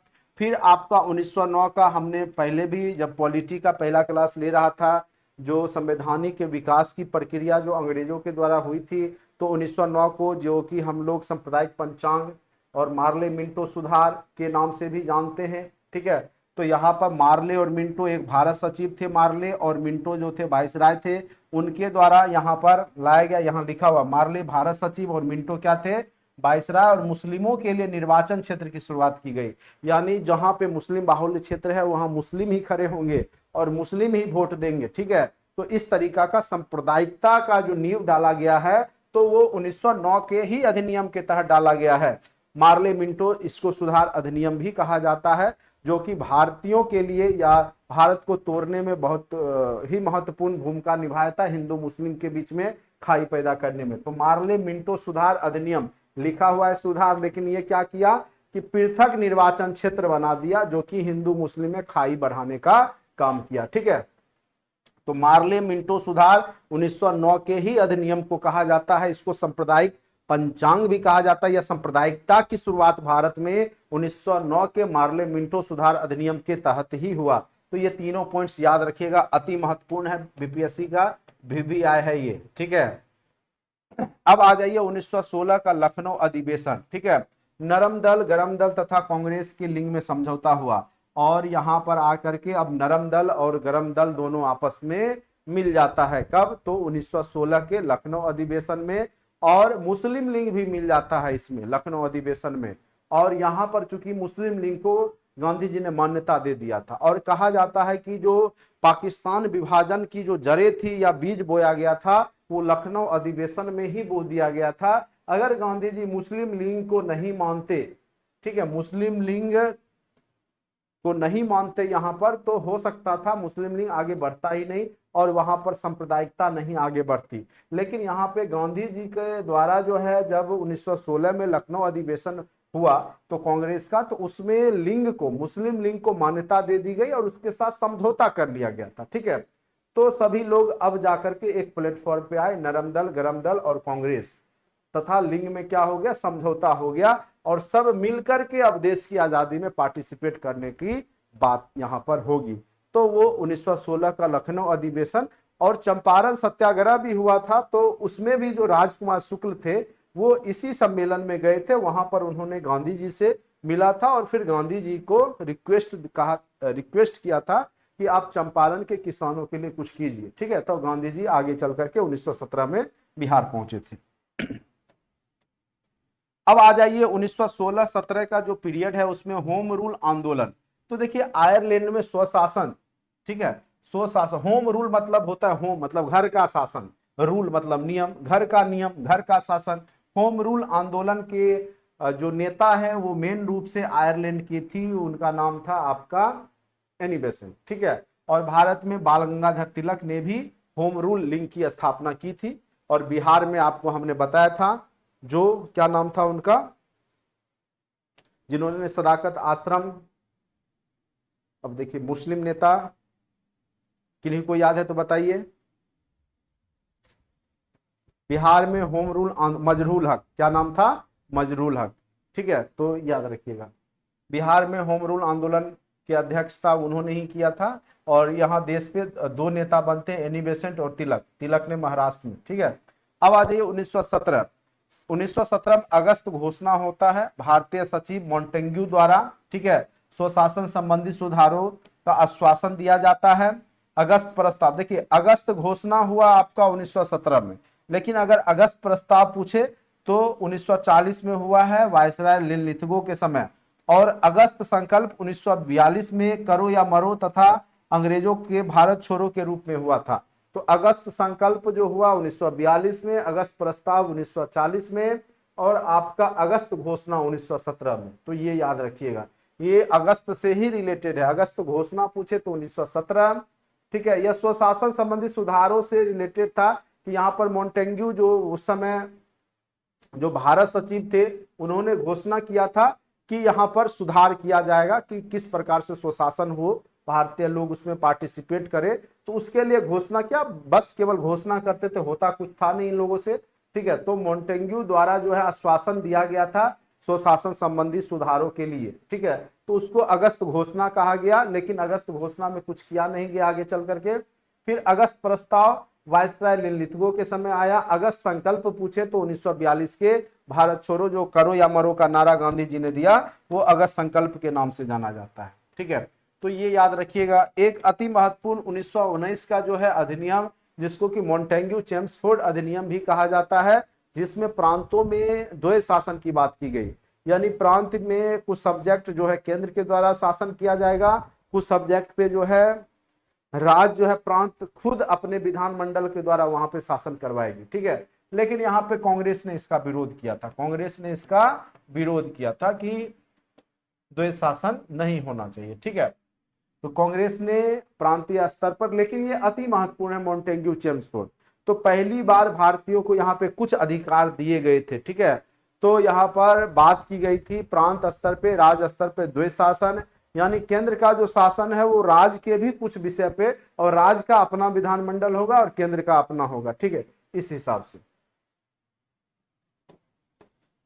फिर आपका 1909 का, हमने पहले भी जब पॉलिटी का पहला क्लास ले रहा था, जो संवैधानिक विकास की प्रक्रिया जो अंग्रेजों के द्वारा हुई थी, तो 1909 को, जो कि हम लोग सांप्रदायिक पंचांग और मार्ले मिंटो सुधार के नाम से भी जानते हैं, ठीक है। तो यहाँ पर मार्ले और मिंटो, एक भारत सचिव थे मार्ले, और मिंटो जो थे वाइसराय थे, उनके द्वारा यहाँ पर लाया गया। यहाँ लिखा हुआ, मार्ले भारत सचिव और मिंटो क्या थे, वाइसराय। और मुस्लिमों के लिए निर्वाचन क्षेत्र की शुरुआत की गई, यानी जहां पे मुस्लिम बाहुल्य क्षेत्र है वहां मुस्लिम ही खड़े होंगे और मुस्लिम ही वोट देंगे, ठीक है। तो इस तरीका का सांप्रदायिकता का जो नींव डाला गया है, तो वो 1909 के ही अधिनियम के तहत डाला गया है। मार्ले मिंटो, इसको सुधार अधिनियम भी कहा जाता है, जो कि भारतीयों के लिए या भारत को तोड़ने में बहुत ही महत्वपूर्ण भूमिका निभाया था, हिंदू मुस्लिम के बीच में खाई पैदा करने में। तो मार्ले मिंटो सुधार अधिनियम लिखा हुआ है सुधार, लेकिन ये क्या किया कि पृथक निर्वाचन क्षेत्र बना दिया, जो कि हिंदू मुस्लिम में खाई बढ़ाने का काम किया, ठीक है। तो मार्ले मिंटो सुधार 1909 के ही अधिनियम को कहा जाता है। इसको सांप्रदायिक पंचांग भी कहा जाता है, या सांप्रदायिकता की शुरुआत भारत में 1909 के मार्ले मिंटो सुधार अधिनियम के तहत ही हुआ। तो ये तीनों पॉइंट्स याद रखिएगा, अति महत्वपूर्ण है, बीपीएससी का VVI है ये, ठीक है। अब आ जाइए 1916 का लखनऊ अधिवेशन, ठीक है। नरम दल, गरम दल तथा कांग्रेस के लिंग में समझौता हुआ, और यहां पर आकर के अब नरम दल और गरम दल दोनों आपस में मिल जाता है। कब, तो 1916 के लखनऊ अधिवेशन में। और मुस्लिम लीग भी मिल जाता है इसमें लखनऊ अधिवेशन में। और यहां पर चूंकि मुस्लिम लीग को गांधी जी ने मान्यता दे दिया था, और कहा जाता है कि जो पाकिस्तान विभाजन की जो जड़ें थी या बीज बोया गया था वो लखनऊ अधिवेशन में ही बो दिया गया था। अगर गांधी जी मुस्लिम लीग को नहीं मानते, ठीक है, मुस्लिम लीग को नहीं मानते यहां पर, तो हो सकता था मुस्लिम लीग आगे बढ़ता ही नहीं और वहां पर सांप्रदायिकता नहीं आगे बढ़ती। लेकिन यहाँ पे गांधी जी के द्वारा जो है जब 1916 में लखनऊ अधिवेशन हुआ तो कांग्रेस का, तो उसमें लिंग को, मुस्लिम लिंग को मान्यता दे दी गई और उसके साथ समझौता कर लिया गया था। ठीक है, तो सभी लोग अब जाकर के एक प्लेटफॉर्म पे आए, नरम दल, गरम दल और कांग्रेस, तथा लिंग में क्या हो गया, समझौता हो गया और सब मिलकर के अब देश की आजादी में पार्टिसिपेट करने की बात यहां पर होगी। तो वो 1916 का लखनऊ अधिवेशन और चंपारण सत्याग्रह भी हुआ था, तो उसमें भी जो राजकुमार शुक्ल थे वो इसी सम्मेलन में गए थे। वहां पर उन्होंने गांधी जी से मिला था और फिर गांधी जी को रिक्वेस्ट किया था कि आप चंपारण के किसानों के लिए कुछ कीजिए। ठीक है, तो गांधी जी आगे चल करके 1917 में बिहार पहुंचे थे। अब आ जाइए 1916-17 का जो पीरियड है उसमें होम रूल आंदोलन। तो देखिए आयरलैंड में स्वशासन, ठीक है, स्वशासन, होम रूल मतलब होता है होम मतलब घर का शासन, रूल मतलब नियम, घर का नियम, घर का शासन। होम रूल आंदोलन के जो नेता है वो मेन रूप से आयरलैंड की थी, उनका नाम था आपका एनी बेसेंट। ठीक है, और भारत में बाल गंगाधर तिलक ने भी होम रूल लीग की स्थापना की थी। और बिहार में आपको हमने बताया था जो क्या नाम था उनका, जिन्होंने सदाकत आश्रम, अब देखिए मुस्लिम नेता, किन्हीं को याद है तो बताइए। बिहार में होम रूल मजरूल हक, क्या नाम था, मजरूल हक। ठीक है, तो याद रखिएगा बिहार में होम रूल आंदोलन की अध्यक्षता उन्होंने ही किया था। और यहाँ देश पे दो नेता बनते हैं, एनी बेसेंट और तिलक, तिलक ने महाराष्ट्र में। ठीक है, अब आ जाइए 1917। 1917 में अगस्त घोषणा होता है भारतीय सचिव मॉन्टेग्यू द्वारा। ठीक है, स्वशासन संबंधी सुधारों का आश्वासन दिया जाता है। अगस्त प्रस्ताव, देखिए अगस्त घोषणा हुआ आपका 1917 में, लेकिन अगर अगस्त प्रस्ताव पूछे तो 1940 में हुआ है वायसराय लिनलिथगो के समय। और अगस्त संकल्प 1942 में करो या मरो तथा अंग्रेजों के भारत छोड़ो के रूप में हुआ था। तो अगस्त संकल्प जो हुआ 1942 में, अगस्त प्रस्ताव 1940 में, और आपका अगस्त घोषणा 1917 में। तो ये याद रखिएगा, ये अगस्त से ही रिलेटेड है। अगस्त घोषणा पूछे तो 1917। ठीक है, यह स्वशासन संबंधी सुधारों से रिलेटेड था कि यहाँ पर मॉन्टेग्यू जो उस समय जो भारत सचिव थे उन्होंने घोषणा किया था कि यहाँ पर सुधार किया जाएगा कि किस प्रकार से स्वशासन हो, भारतीय लोग उसमें पार्टिसिपेट करें। तो उसके लिए घोषणा किया, बस केवल घोषणा करते थे, होता कुछ था नहीं इन लोगों से। ठीक है, तो मॉन्टेग्यू द्वारा जो है आश्वासन दिया गया था स्वशासन संबंधी सुधारों के लिए। ठीक है, तो उसको अगस्त घोषणा कहा गया, लेकिन अगस्त घोषणा में कुछ किया नहीं गया आगे चल करके। फिर अगस्त प्रस्ताव वायसराय लिनलिथगो के समय आया। अगस्त संकल्प पूछे तो 1942 के भारत छोड़ो जो करो या मरो का नारा गांधी जी ने दिया, वो अगस्त संकल्प के नाम से जाना जाता है। ठीक है, तो ये याद रखिएगा। एक अति महत्वपूर्ण 1919 का जो है अधिनियम, जिसको कि मॉन्टेग्यू चेम्सफोर्ड अधिनियम भी कहा जाता है, जिसमें प्रांतों में द्वैध शासन की बात की गई। यानी प्रांत में कुछ सब्जेक्ट जो है केंद्र के द्वारा शासन किया जाएगा, कुछ सब्जेक्ट पे जो है राज्य जो है प्रांत खुद अपने विधानमंडल के द्वारा वहां पे शासन करवाएगी। ठीक है, लेकिन यहाँ पे कांग्रेस ने इसका विरोध किया था, कांग्रेस ने इसका विरोध किया था कि द्वैध शासन नहीं होना चाहिए। ठीक है, तो कांग्रेस ने प्रांतीय स्तर पर, लेकिन ये अति महत्वपूर्ण है मॉन्टेग्यू चेम्सफोर्ड। तो पहली बार भारतीयों को यहाँ पे कुछ अधिकार दिए गए थे। ठीक है, तो यहाँ पर बात की गई थी प्रांत स्तर पे, राज्य स्तर पे द्वैध शासन, यानी केंद्र का जो शासन है वो राज्य के भी कुछ विषय पे, और राज्य का अपना विधानमंडल होगा और केंद्र का अपना होगा। ठीक है, इस हिसाब से।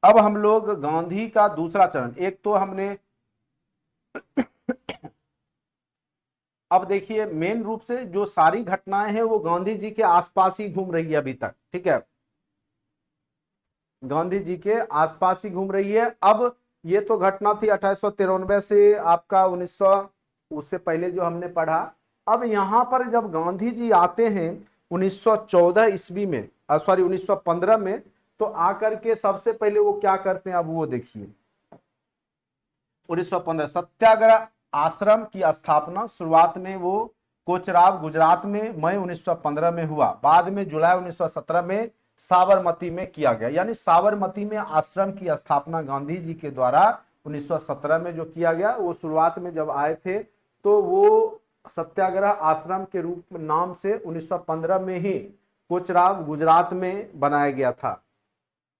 अब हम लोग गांधी का दूसरा चरण, एक तो हमने अब देखिए मेन रूप से जो सारी घटनाएं हैं वो गांधी जी के आसपास ही घूम रही है अभी तक। ठीक है, गांधी जी के आसपास ही घूम रही है। अब ये तो घटना थी 1893 से आपका 1900, उससे पहले जो हमने पढ़ा। अब यहां पर जब गांधी जी आते हैं 1914 ईस्वी में, सॉरी 1915 में, तो आकर के सबसे पहले वो क्या करते हैं, अब वो देखिए 1915 सत्याग्रह आश्रम की स्थापना शुरुआत में वो कोचराब गुजरात में मई 1915 में हुआ, बाद में जुलाई 1917 में साबरमती में किया गया। यानी साबरमती में आश्रम की स्थापना गांधी जी के द्वारा 1917 में जो किया गया, वो शुरुआत में जब आए थे तो वो सत्याग्रह आश्रम के रूप में नाम से 1915 में ही कोचराब गुजरात में बनाया गया था।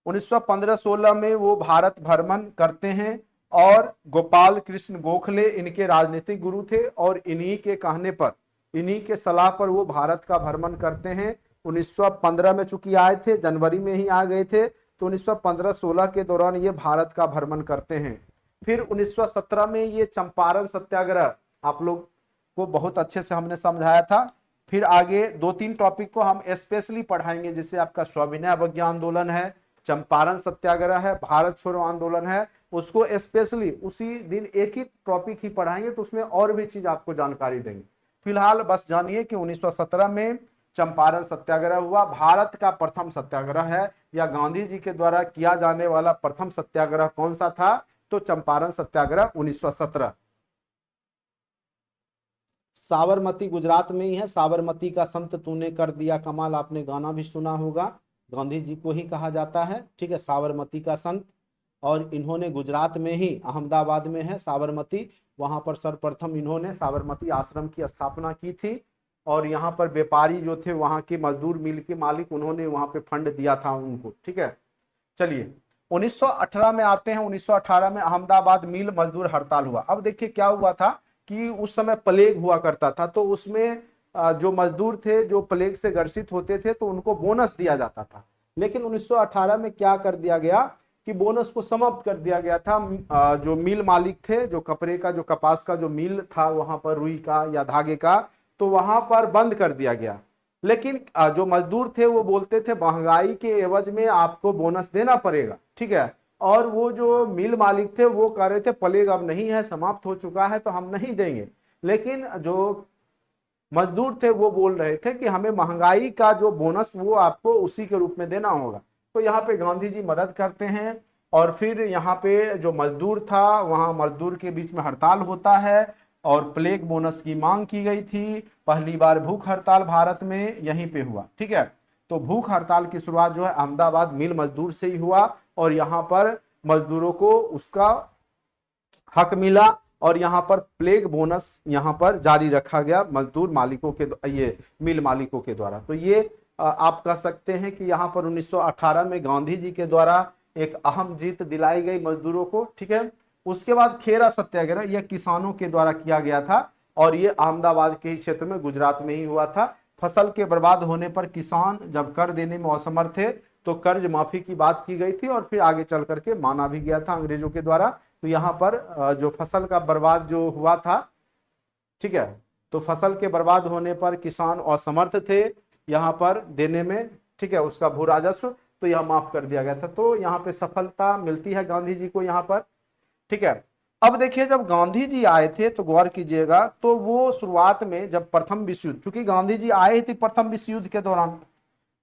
1915-16 में वो भारत भ्रमण करते हैं और गोपाल कृष्ण गोखले इनके राजनीतिक गुरु थे और इन्हीं के कहने पर, इन्हीं के सलाह पर वो भारत का भ्रमण करते हैं। 1915 में चूंकि आए थे, जनवरी में ही आ गए थे, तो 1915-16 के दौरान ये भारत का भ्रमण करते हैं। फिर 1917 में ये चंपारण सत्याग्रह आप लोग को बहुत अच्छे से हमने समझाया था। फिर आगे 2-3 टॉपिक को हम स्पेशली पढ़ाएंगे, जैसे आपका सविनय अवज्ञा आंदोलन है, चंपारण सत्याग्रह है, भारत छोड़ो आंदोलन है, उसको स्पेशली उसी दिन एक ही टॉपिक ही पढ़ाएंगे, तो उसमें और भी चीज आपको जानकारी देंगे। फिलहाल बस जानिए कि 1917 में चंपारण सत्याग्रह हुआ, भारत का प्रथम सत्याग्रह है, या गांधी जी के द्वारा किया जाने वाला प्रथम सत्याग्रह कौन सा था, तो चंपारण सत्याग्रह 1917। साबरमती गुजरात में ही है। साबरमती का संत तूने कर दिया कमाल, आपने गाना भी सुना होगा, गांधी जी को ही कहा जाता है, ठीक है, साबरमती का संत। और इन्होंने गुजरात में ही, अहमदाबाद में है साबरमती, वहां पर सर्वप्रथम इन्होंने साबरमती आश्रम की स्थापना की थी। और यहाँ पर व्यापारी जो थे, वहां के मजदूर मिल के मालिक, उन्होंने वहां पे फंड दिया था उनको, ठीक है। चलिए 1918 में आते हैं। 1918 में अहमदाबाद मिल मजदूर हड़ताल हुआ। अब देखिए क्या हुआ था कि उस समय प्लेग हुआ करता था, तो उसमें जो मजदूर थे जो प्लेग से ग्रसित होते थे तो उनको बोनस दिया जाता था। लेकिन 1918 में क्या कर दिया गया कि बोनस को समाप्त कर दिया गया था। जो मिल मालिक थे, जो कपड़े का, जो कपास का जो मिल था वहां पर, रुई का या धागे का, तो वहां पर बंद कर दिया गया। लेकिन जो मजदूर थे वो बोलते थे महंगाई के एवज में आपको बोनस देना पड़ेगा, ठीक है। और वो जो मिल मालिक थे वो कह रहे थे प्लेग अब नहीं है, समाप्त हो चुका है, तो हम नहीं देंगे। लेकिन जो मजदूर थे वो बोल रहे थे कि हमें महंगाई का जो बोनस वो आपको उसी के रूप में देना होगा। तो यहाँ पे गांधी जी मदद करते हैं। और फिर यहाँ पे जो मजदूर था, वहां मजदूर के बीच में हड़ताल होता है और प्लेग बोनस की मांग की गई थी। पहली बार भूख हड़ताल भारत में यहीं पे हुआ, ठीक है। तो भूख हड़ताल की शुरुआत जो है अहमदाबाद मिल मजदूर से ही हुआ और यहाँ पर मजदूरों को उसका हक मिला और यहाँ पर प्लेग बोनस यहाँ पर जारी रखा गया मजदूर मालिकों के, ये मिल मालिकों के द्वारा। तो ये आप कह सकते हैं कि यहाँ पर 1918 में गांधी जी के द्वारा एक अहम जीत दिलाई गई मजदूरों को, ठीक है। उसके बाद खेरा सत्याग्रह, यह किसानों के द्वारा किया गया था और ये अहमदाबाद के ही क्षेत्र में, गुजरात में ही हुआ था। फसल के बर्बाद होने पर किसान जब कर देने में असमर्थ थे तो कर्ज माफी की बात की गई थी और फिर आगे चल करके माना भी गया था अंग्रेजों के द्वारा। तो यहाँ पर जो फसल का बर्बाद जो हुआ था, ठीक है, तो फसल के बर्बाद होने पर किसान असमर्थ थे यहाँ पर देने में, ठीक है, उसका भू राजस्व, तो यह माफ कर दिया गया था। तो यहाँ पे सफलता मिलती है गांधी जी को यहाँ पर, ठीक है। अब देखिए जब गांधी जी आए थे तो गौर कीजिएगा, तो वो शुरुआत में जब प्रथम विश्व युद्ध, चूंकि गांधी जी आए थे प्रथम विश्व युद्ध के दौरान,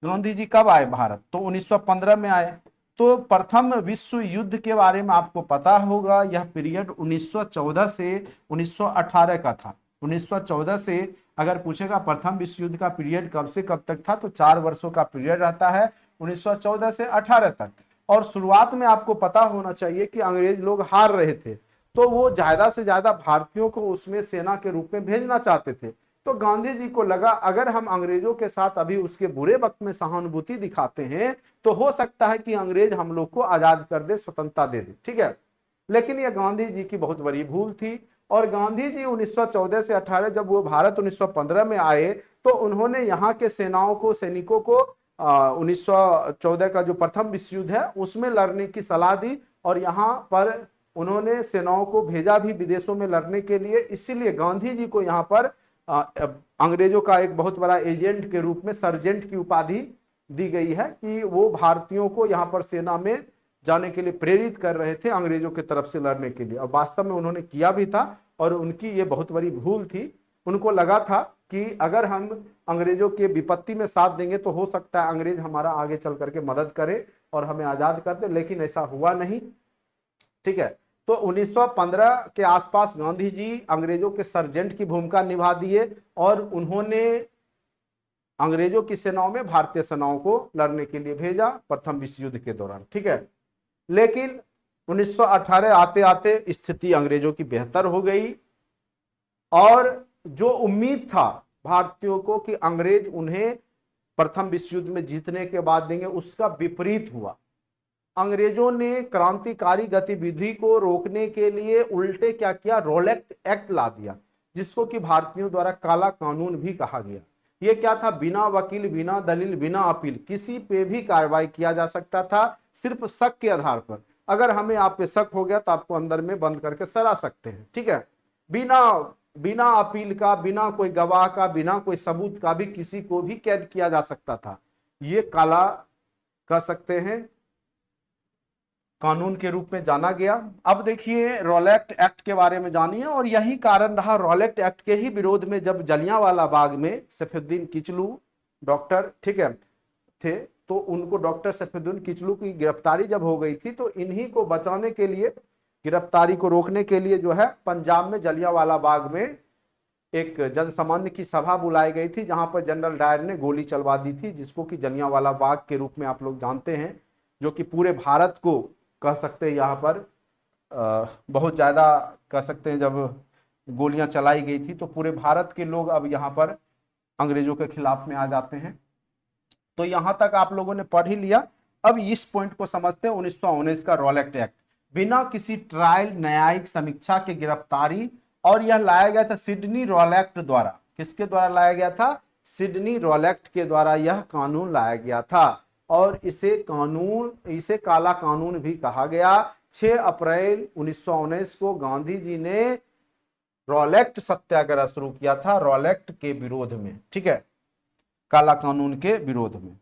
गांधी जी कब आए भारत, तो 1915 में आए। तो प्रथम विश्व युद्ध के बारे में आपको पता होगा, यह पीरियड 1914 से 1918 का था। 1914 से अगर पूछेगा प्रथम विश्व युद्ध का पीरियड कब से कब तक था, तो 4 वर्षों का पीरियड रहता है, 1914 से 18 तक। और शुरुआत में आपको पता होना चाहिए कि अंग्रेज लोग हार रहे थे, तो वो ज्यादा से ज्यादा भारतीयों को उसमें सेना के रूप में भेजना चाहते थे। तो गांधी जी को लगा अगर हम अंग्रेजों के साथ अभी उसके बुरे वक्त में सहानुभूति दिखाते हैं तो हो सकता है कि अंग्रेज हम लोग को आजाद कर दे, स्वतंत्रता दे दे, ठीक है। लेकिन यह गांधी जी की बहुत बड़ी भूल थी। और गांधी जी 1914 से 18 जब वो भारत 1915 में आए तो उन्होंने यहाँ के सेनाओं को, सैनिकों को 1914 का जो प्रथम विश्व युद्ध है उसमें लड़ने की सलाह दी और यहाँ पर उन्होंने सेनाओं को भेजा भी विदेशों में लड़ने के लिए। इसीलिए गांधी जी को यहाँ पर अंग्रेजों का एक बहुत बड़ा एजेंट के रूप में सर्जेंट की उपाधि दी गई है कि वो भारतीयों को यहाँ पर सेना में जाने के लिए प्रेरित कर रहे थे अंग्रेजों की तरफ से लड़ने के लिए। और वास्तव में उन्होंने किया भी था और उनकी ये बहुत बड़ी भूल थी। उनको लगा था कि अगर हम अंग्रेजों के विपत्ति में साथ देंगे तो हो सकता है अंग्रेज हमारा आगे चल करके मदद करे और हमें आजाद कर दे, लेकिन ऐसा हुआ नहीं। ठीक है, तो 1915 के आसपास गांधी जी अंग्रेजों के सर्जेंट की भूमिका निभा दिए और उन्होंने अंग्रेजों की सेनाओं में भारतीय सेनाओं को लड़ने के लिए भेजा प्रथम विश्व युद्ध के दौरान। ठीक है, लेकिन 1918 आते आते स्थिति अंग्रेजों की बेहतर हो गई और जो उम्मीद था भारतीयों को कि अंग्रेज उन्हें प्रथम विश्व युद्ध में जीतने के बाद देंगे, उसका विपरीत हुआ। अंग्रेजों ने क्रांतिकारी गतिविधि को रोकने के लिए उल्टे क्या किया, रॉलेट एक्ट ला दिया, जिसको कि भारतीयों द्वारा काला कानून भी कहा गया। यह क्या था, बिना वकील, बिना दलील, बिना अपील किसी पे भी कार्रवाई किया जा सकता था, सिर्फ शक के आधार पर। अगर हमें आप पे शक हो गया तो आपको अंदर में बंद करके सड़ा सकते हैं। ठीक है, बिना बिना अपील का, बिना कोई गवाह का, बिना कोई सबूत का भी किसी को भी कैद किया जा सकता था। ये काला कह सकते हैं कानून के रूप में जाना गया। अब देखिए रॉलेट एक्ट के बारे में जानिए, और यही कारण रहा रॉलेट एक्ट के ही विरोध में जब जलियांवाला बाग में सैफुद्दीन किचलू डॉक्टर, ठीक है, थे, तो उनको डॉक्टर सैफुद्दीन किचलू की गिरफ्तारी जब हो गई थी तो इन्हीं को बचाने के लिए, गिरफ्तारी को रोकने के लिए जो है पंजाब में जलियांवाला बाग में एक जनसामान्य की सभा बुलाई गई थी, जहां पर जनरल डायर ने गोली चलवा दी थी, जिसको कि जलियांवाला बाग के रूप में आप लोग जानते हैं, जो कि पूरे भारत को कह सकते हैं यहाँ पर बहुत ज्यादा कह सकते हैं, जब गोलियां चलाई गई थी तो पूरे भारत के लोग अब यहाँ पर अंग्रेजों के खिलाफ में आ जाते हैं। तो यहां तक आप लोगों ने पढ़ ही लिया। अब इस पॉइंट को समझते हैं, 1919 का रॉलेट एक्ट बिना किसी ट्रायल, न्यायिक समीक्षा के गिरफ्तारी, और यह लाया गया था सिडनी रॉलेट द्वारा। किसके द्वारा लाया गया था, सिडनी रॉलेट के द्वारा यह कानून लाया गया था, और इसे काला कानून भी कहा गया। 6 अप्रैल 1919 को गांधी जी ने रॉलेट सत्याग्रह शुरू किया था, रॉलेट के विरोध में। ठीक है, काला कानून के विरोध में।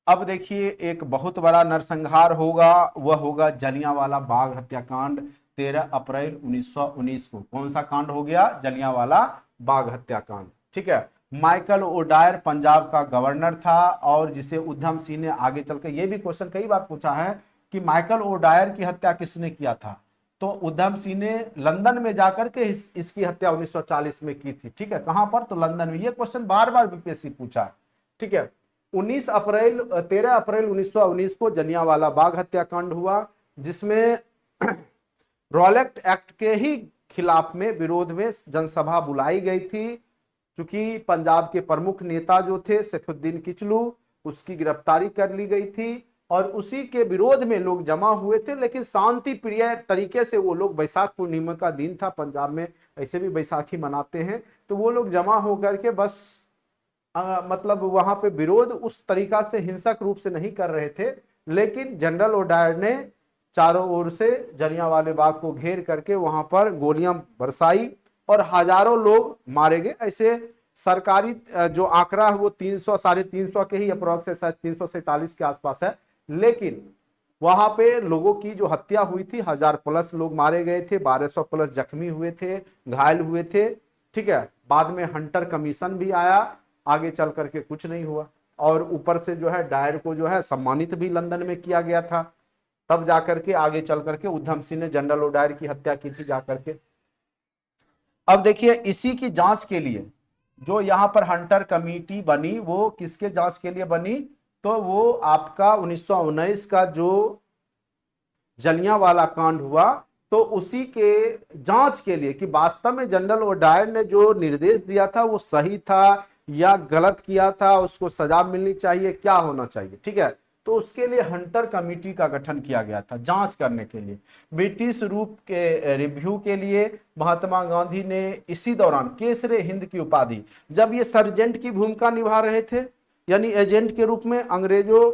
अब देखिए एक बहुत बड़ा नरसंहार होगा, वह होगा जलियांवाला बाग हत्याकांड 13 अप्रैल 1919 को। कौन सा कांड हो गया, जलियांवाला बाग हत्याकांड। ठीक है, माइकल ओडायर पंजाब का गवर्नर था, और जिसे उधम सिंह ने आगे चलकर, यह भी क्वेश्चन कई बार पूछा है कि माइकल ओडायर की हत्या किसने किया था, तो उधम सिंह ने लंदन में जाकर के इसकी हत्या 1940 में की थी। ठीक है, कहां पर, तो लंदन में। यह क्वेश्चन बार बार बीपीएससी पूछा है। ठीक है, 13 अप्रैल 1919 को जलियांवाला बाग हत्याकांड हुआ, जिसमें रॉलेट एक्ट के ही खिलाफ में विरोध में जनसभा बुलाई गई थी, क्योंकि पंजाब के प्रमुख नेता जो थे सैफुद्दीन किचलू, उसकी गिरफ्तारी कर ली गई थी, और उसी के विरोध में लोग जमा हुए थे। लेकिन शांति प्रिय तरीके से वो लोग, बैसाख पूर्णिमा का दिन था, पंजाब में ऐसे भी बैसाखी मनाते हैं, तो वो लोग जमा होकर के बस मतलब वहां पे विरोध उस तरीका से हिंसक रूप से नहीं कर रहे थे, लेकिन जनरल ओडायर ने चारों ओर से जलियांवाले बाग को घेर करके वहां पर गोलियां बरसाई और हजारों लोग मारे गए। ऐसे सरकारी जो आंकड़ा है वो 300 साढ़े 300 के ही अप्रोक्स है, शायद 347 के आसपास है, लेकिन वहां पे लोगों की जो हत्या हुई थी 1000 प्लस लोग मारे गए थे, 1200 प्लस जख्मी हुए थे, घायल हुए थे। ठीक है, बाद में हंटर कमीशन भी आया, आगे चल करके कुछ नहीं हुआ, और ऊपर से जो है डायर को जो है सम्मानित भी लंदन में किया गया था, तब जाकर के आगे चल करके उधम सिंह ने जनरल ओडायर की हत्या की थी जाकर के। अब देखिए इसी की जांच के लिए जो यहां पर हंटर कमेटी बनी, वो किसके जांच के लिए बनी, तो वो आपका 1919 का जो जलियांवाला कांड हुआ, तो उसी के जांच के लिए कि वास्तव में जनरल ओडायर ने जो निर्देश दिया था वो सही था या गलत किया था, उसको सजा मिलनी चाहिए, क्या होना चाहिए। ठीक है, तो उसके लिए हंटर कमेटी का गठन किया गया था जांच करने के लिए। ब्रिटिश रूप के रिव्यू के लिए महात्मा गांधी ने इसी दौरान केसरे हिंद की उपाधि, जब ये सर्जेंट की भूमिका निभा रहे थे, यानी एजेंट के रूप में अंग्रेजों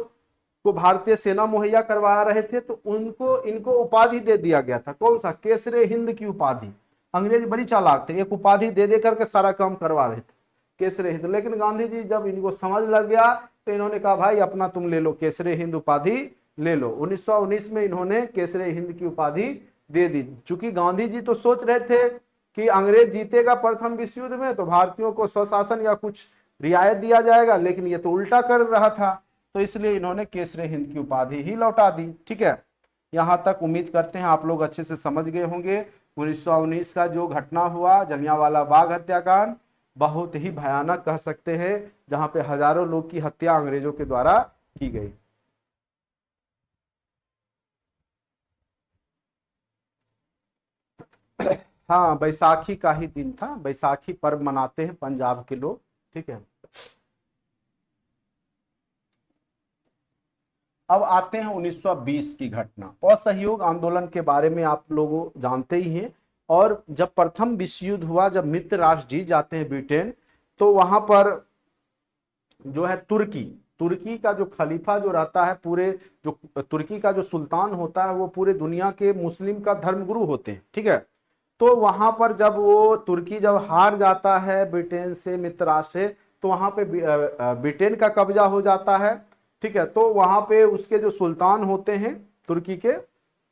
को भारतीय सेना मुहैया करवा रहे थे, तो इनको उपाधि दे दिया गया था। कौन सा, केसरे हिंद की उपाधि। अंग्रेज बड़ी चालाक थे, एक उपाधि दे दे करके सारा काम करवा रहे थे, केसरे हिंद। लेकिन गांधी जी जब इनको समझ लग गया तो इन्होंने कहा भाई अपना तुम ले लो, केसरे हिंद उपाधि ले लो। 1919 में इन्होंने केसरे हिंद की उपाधि दे दी। चूंकि गांधी जी तो सोच रहे थे कि अंग्रेज जीतेगा प्रथम विश्व युद्ध में तो भारतीयों को स्वशासन या कुछ रियायत दिया जाएगा, लेकिन ये तो उल्टा कर रहा था, तो इसलिए इन्होंने केसरे हिंद की उपाधि ही लौटा दी। ठीक है, यहां तक उम्मीद करते हैं आप लोग अच्छे से समझ गए होंगे। 1919 का जो घटना हुआ जलियांवाला बाग हत्याकांड, बहुत ही भयानक कह सकते हैं, जहां पे हजारों लोग की हत्या अंग्रेजों के द्वारा की गई। हाँ, बैसाखी का ही दिन था, बैसाखी पर्व मनाते हैं पंजाब के लोग। ठीक है, अब आते हैं 1920 की घटना। असहयोग आंदोलन के बारे में आप लोग जानते ही हैं। और जब प्रथम विश्व युद्ध हुआ, जब मित्र राष्ट्र जीत जाते हैं ब्रिटेन, तो वहां पर जो है तुर्की तुर्की का जो खलीफा जो रहता है, पूरे जो तुर्की का जो सुल्तान होता है, वो पूरे दुनिया के मुस्लिम का धर्मगुरु होते हैं। ठीक है, तो वहां पर जब वो तुर्की जब हार जाता है ब्रिटेन से, मित्र राष्ट्र से, तो वहां पे ब्रिटेन का कब्जा हो जाता है। ठीक है, तो वहां पे उसके जो सुल्तान होते हैं तुर्की के,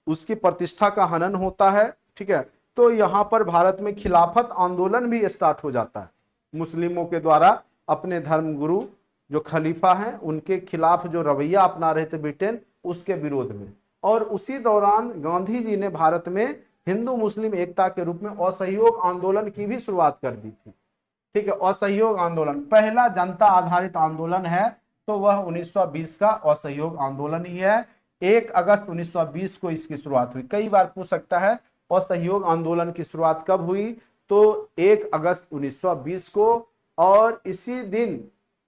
उसकी प्रतिष्ठा का हनन होता है। ठीक है, तो यहाँ पर भारत में खिलाफत आंदोलन भी स्टार्ट हो जाता है, मुस्लिमों के द्वारा अपने धर्मगुरु जो खलीफा हैं उनके खिलाफ जो रवैया अपना रहे थे ब्रिटेन, उसके विरोध में। और उसी दौरान गांधी जी ने भारत में हिंदू मुस्लिम एकता के रूप में असहयोग आंदोलन की भी शुरुआत कर दी थी। ठीक है, असहयोग आंदोलन पहला जनता आधारित आंदोलन है, तो वह 1920 का असहयोग आंदोलन ही है। 1 अगस्त 1920 को इसकी शुरुआत हुई। कई बार पूछ सकता है असहयोग आंदोलन की शुरुआत कब हुई, तो 1 अगस्त 1920 को। और इसी दिन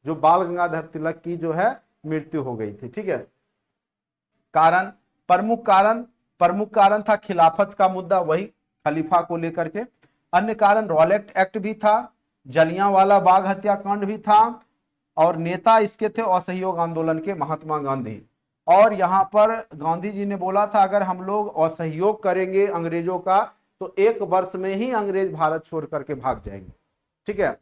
जो बाल गंगाधर तिलक की जो है मृत्यु हो गई थी। ठीक है, कारण प्रमुख कारण था खिलाफत का मुद्दा, वही खलीफा को लेकर के। अन्य कारण रॉलेट एक्ट भी था, जलियांवाला बाग हत्याकांड भी था, और नेता इसके थे असहयोग आंदोलन के महात्मा गांधी। और यहां पर गांधी जी ने बोला था अगर हम लोग असहयोग करेंगे अंग्रेजों का, तो 1 वर्ष में ही अंग्रेज भारत छोड़ करके भाग जाएंगे। ठीक है,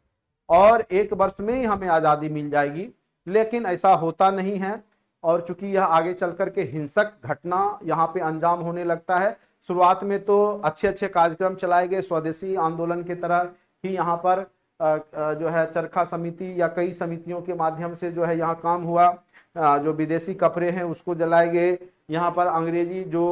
और 1 वर्ष में ही हमें आजादी मिल जाएगी, लेकिन ऐसा होता नहीं है। और चूंकि यह आगे चल करके हिंसक घटना यहाँ पे अंजाम होने लगता है। शुरुआत में तो अच्छे अच्छे कार्यक्रम चलाए गए, स्वदेशी आंदोलन की तरह ही यहाँ पर जो है चरखा समिति या कई समितियों के माध्यम से जो है यहाँ काम हुआ। जो विदेशी कपड़े हैं उसको जलाए गए। यहाँ पर अंग्रेजी जो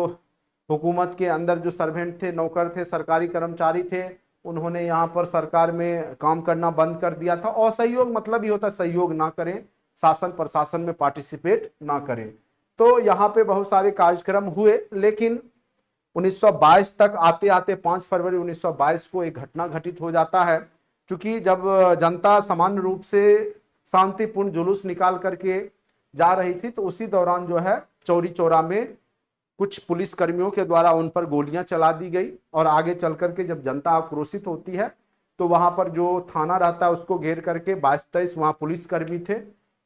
हुकूमत के अंदर जो सर्वेंट थे, नौकर थे, सरकारी कर्मचारी थे, उन्होंने यहाँ पर सरकार में काम करना बंद कर दिया था। असहयोग मतलब ही होता है सहयोग ना करें, शासन प्रशासन में पार्टिसिपेट ना करें। तो यहाँ पे बहुत सारे कार्यक्रम हुए, लेकिन 1922 तक आते आते 5 फरवरी 1922 को एक घटना घटित हो जाता है। क्योंकि जब जनता सामान्य रूप से शांतिपूर्ण जुलूस निकाल करके जा रही थी, तो उसी दौरान जो है चौरी चौरा में कुछ पुलिस कर्मियों के द्वारा उन पर गोलियां चला दी गई। और आगे चल करके जब जनता आक्रोशित होती है, तो वहां पर जो थाना रहता है उसको घेर करके 22-23 वहां पुलिस कर्मी थे,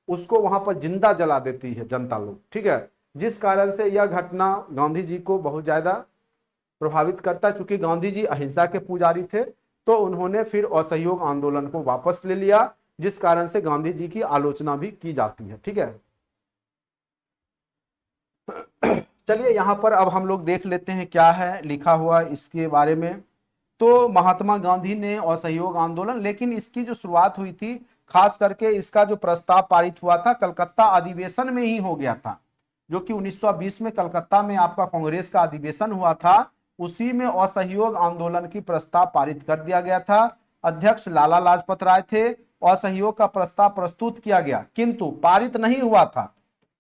उसको वहां पर जिंदा जला देती है जनता लोग। ठीक है, जिस कारण से यह घटना गांधी जी को बहुत ज्यादा प्रभावित करता है। चूंकि गांधी जी अहिंसा के पुजारी थे, तो उन्होंने फिर असहयोग आंदोलन को वापस ले लिया, जिस कारण से गांधी जी की आलोचना भी की जाती है। ठीक है, चलिए यहां पर अब हम लोग देख लेते हैं क्या है लिखा हुआ इसके बारे में। तो महात्मा गांधी ने असहयोग आंदोलन, लेकिन इसकी जो शुरुआत हुई थी, खास करके इसका जो प्रस्ताव पारित हुआ था कलकत्ता अधिवेशन में ही हो गया था। जो कि 1920 में कलकत्ता में आपका कांग्रेस का अधिवेशन हुआ था, उसी में असहयोग आंदोलन की प्रस्ताव पारित कर दिया गया था। अध्यक्ष लाला लाजपत राय थे। असहयोग का प्रस्ताव प्रस्तुत किया गया, किंतु पारित नहीं हुआ था।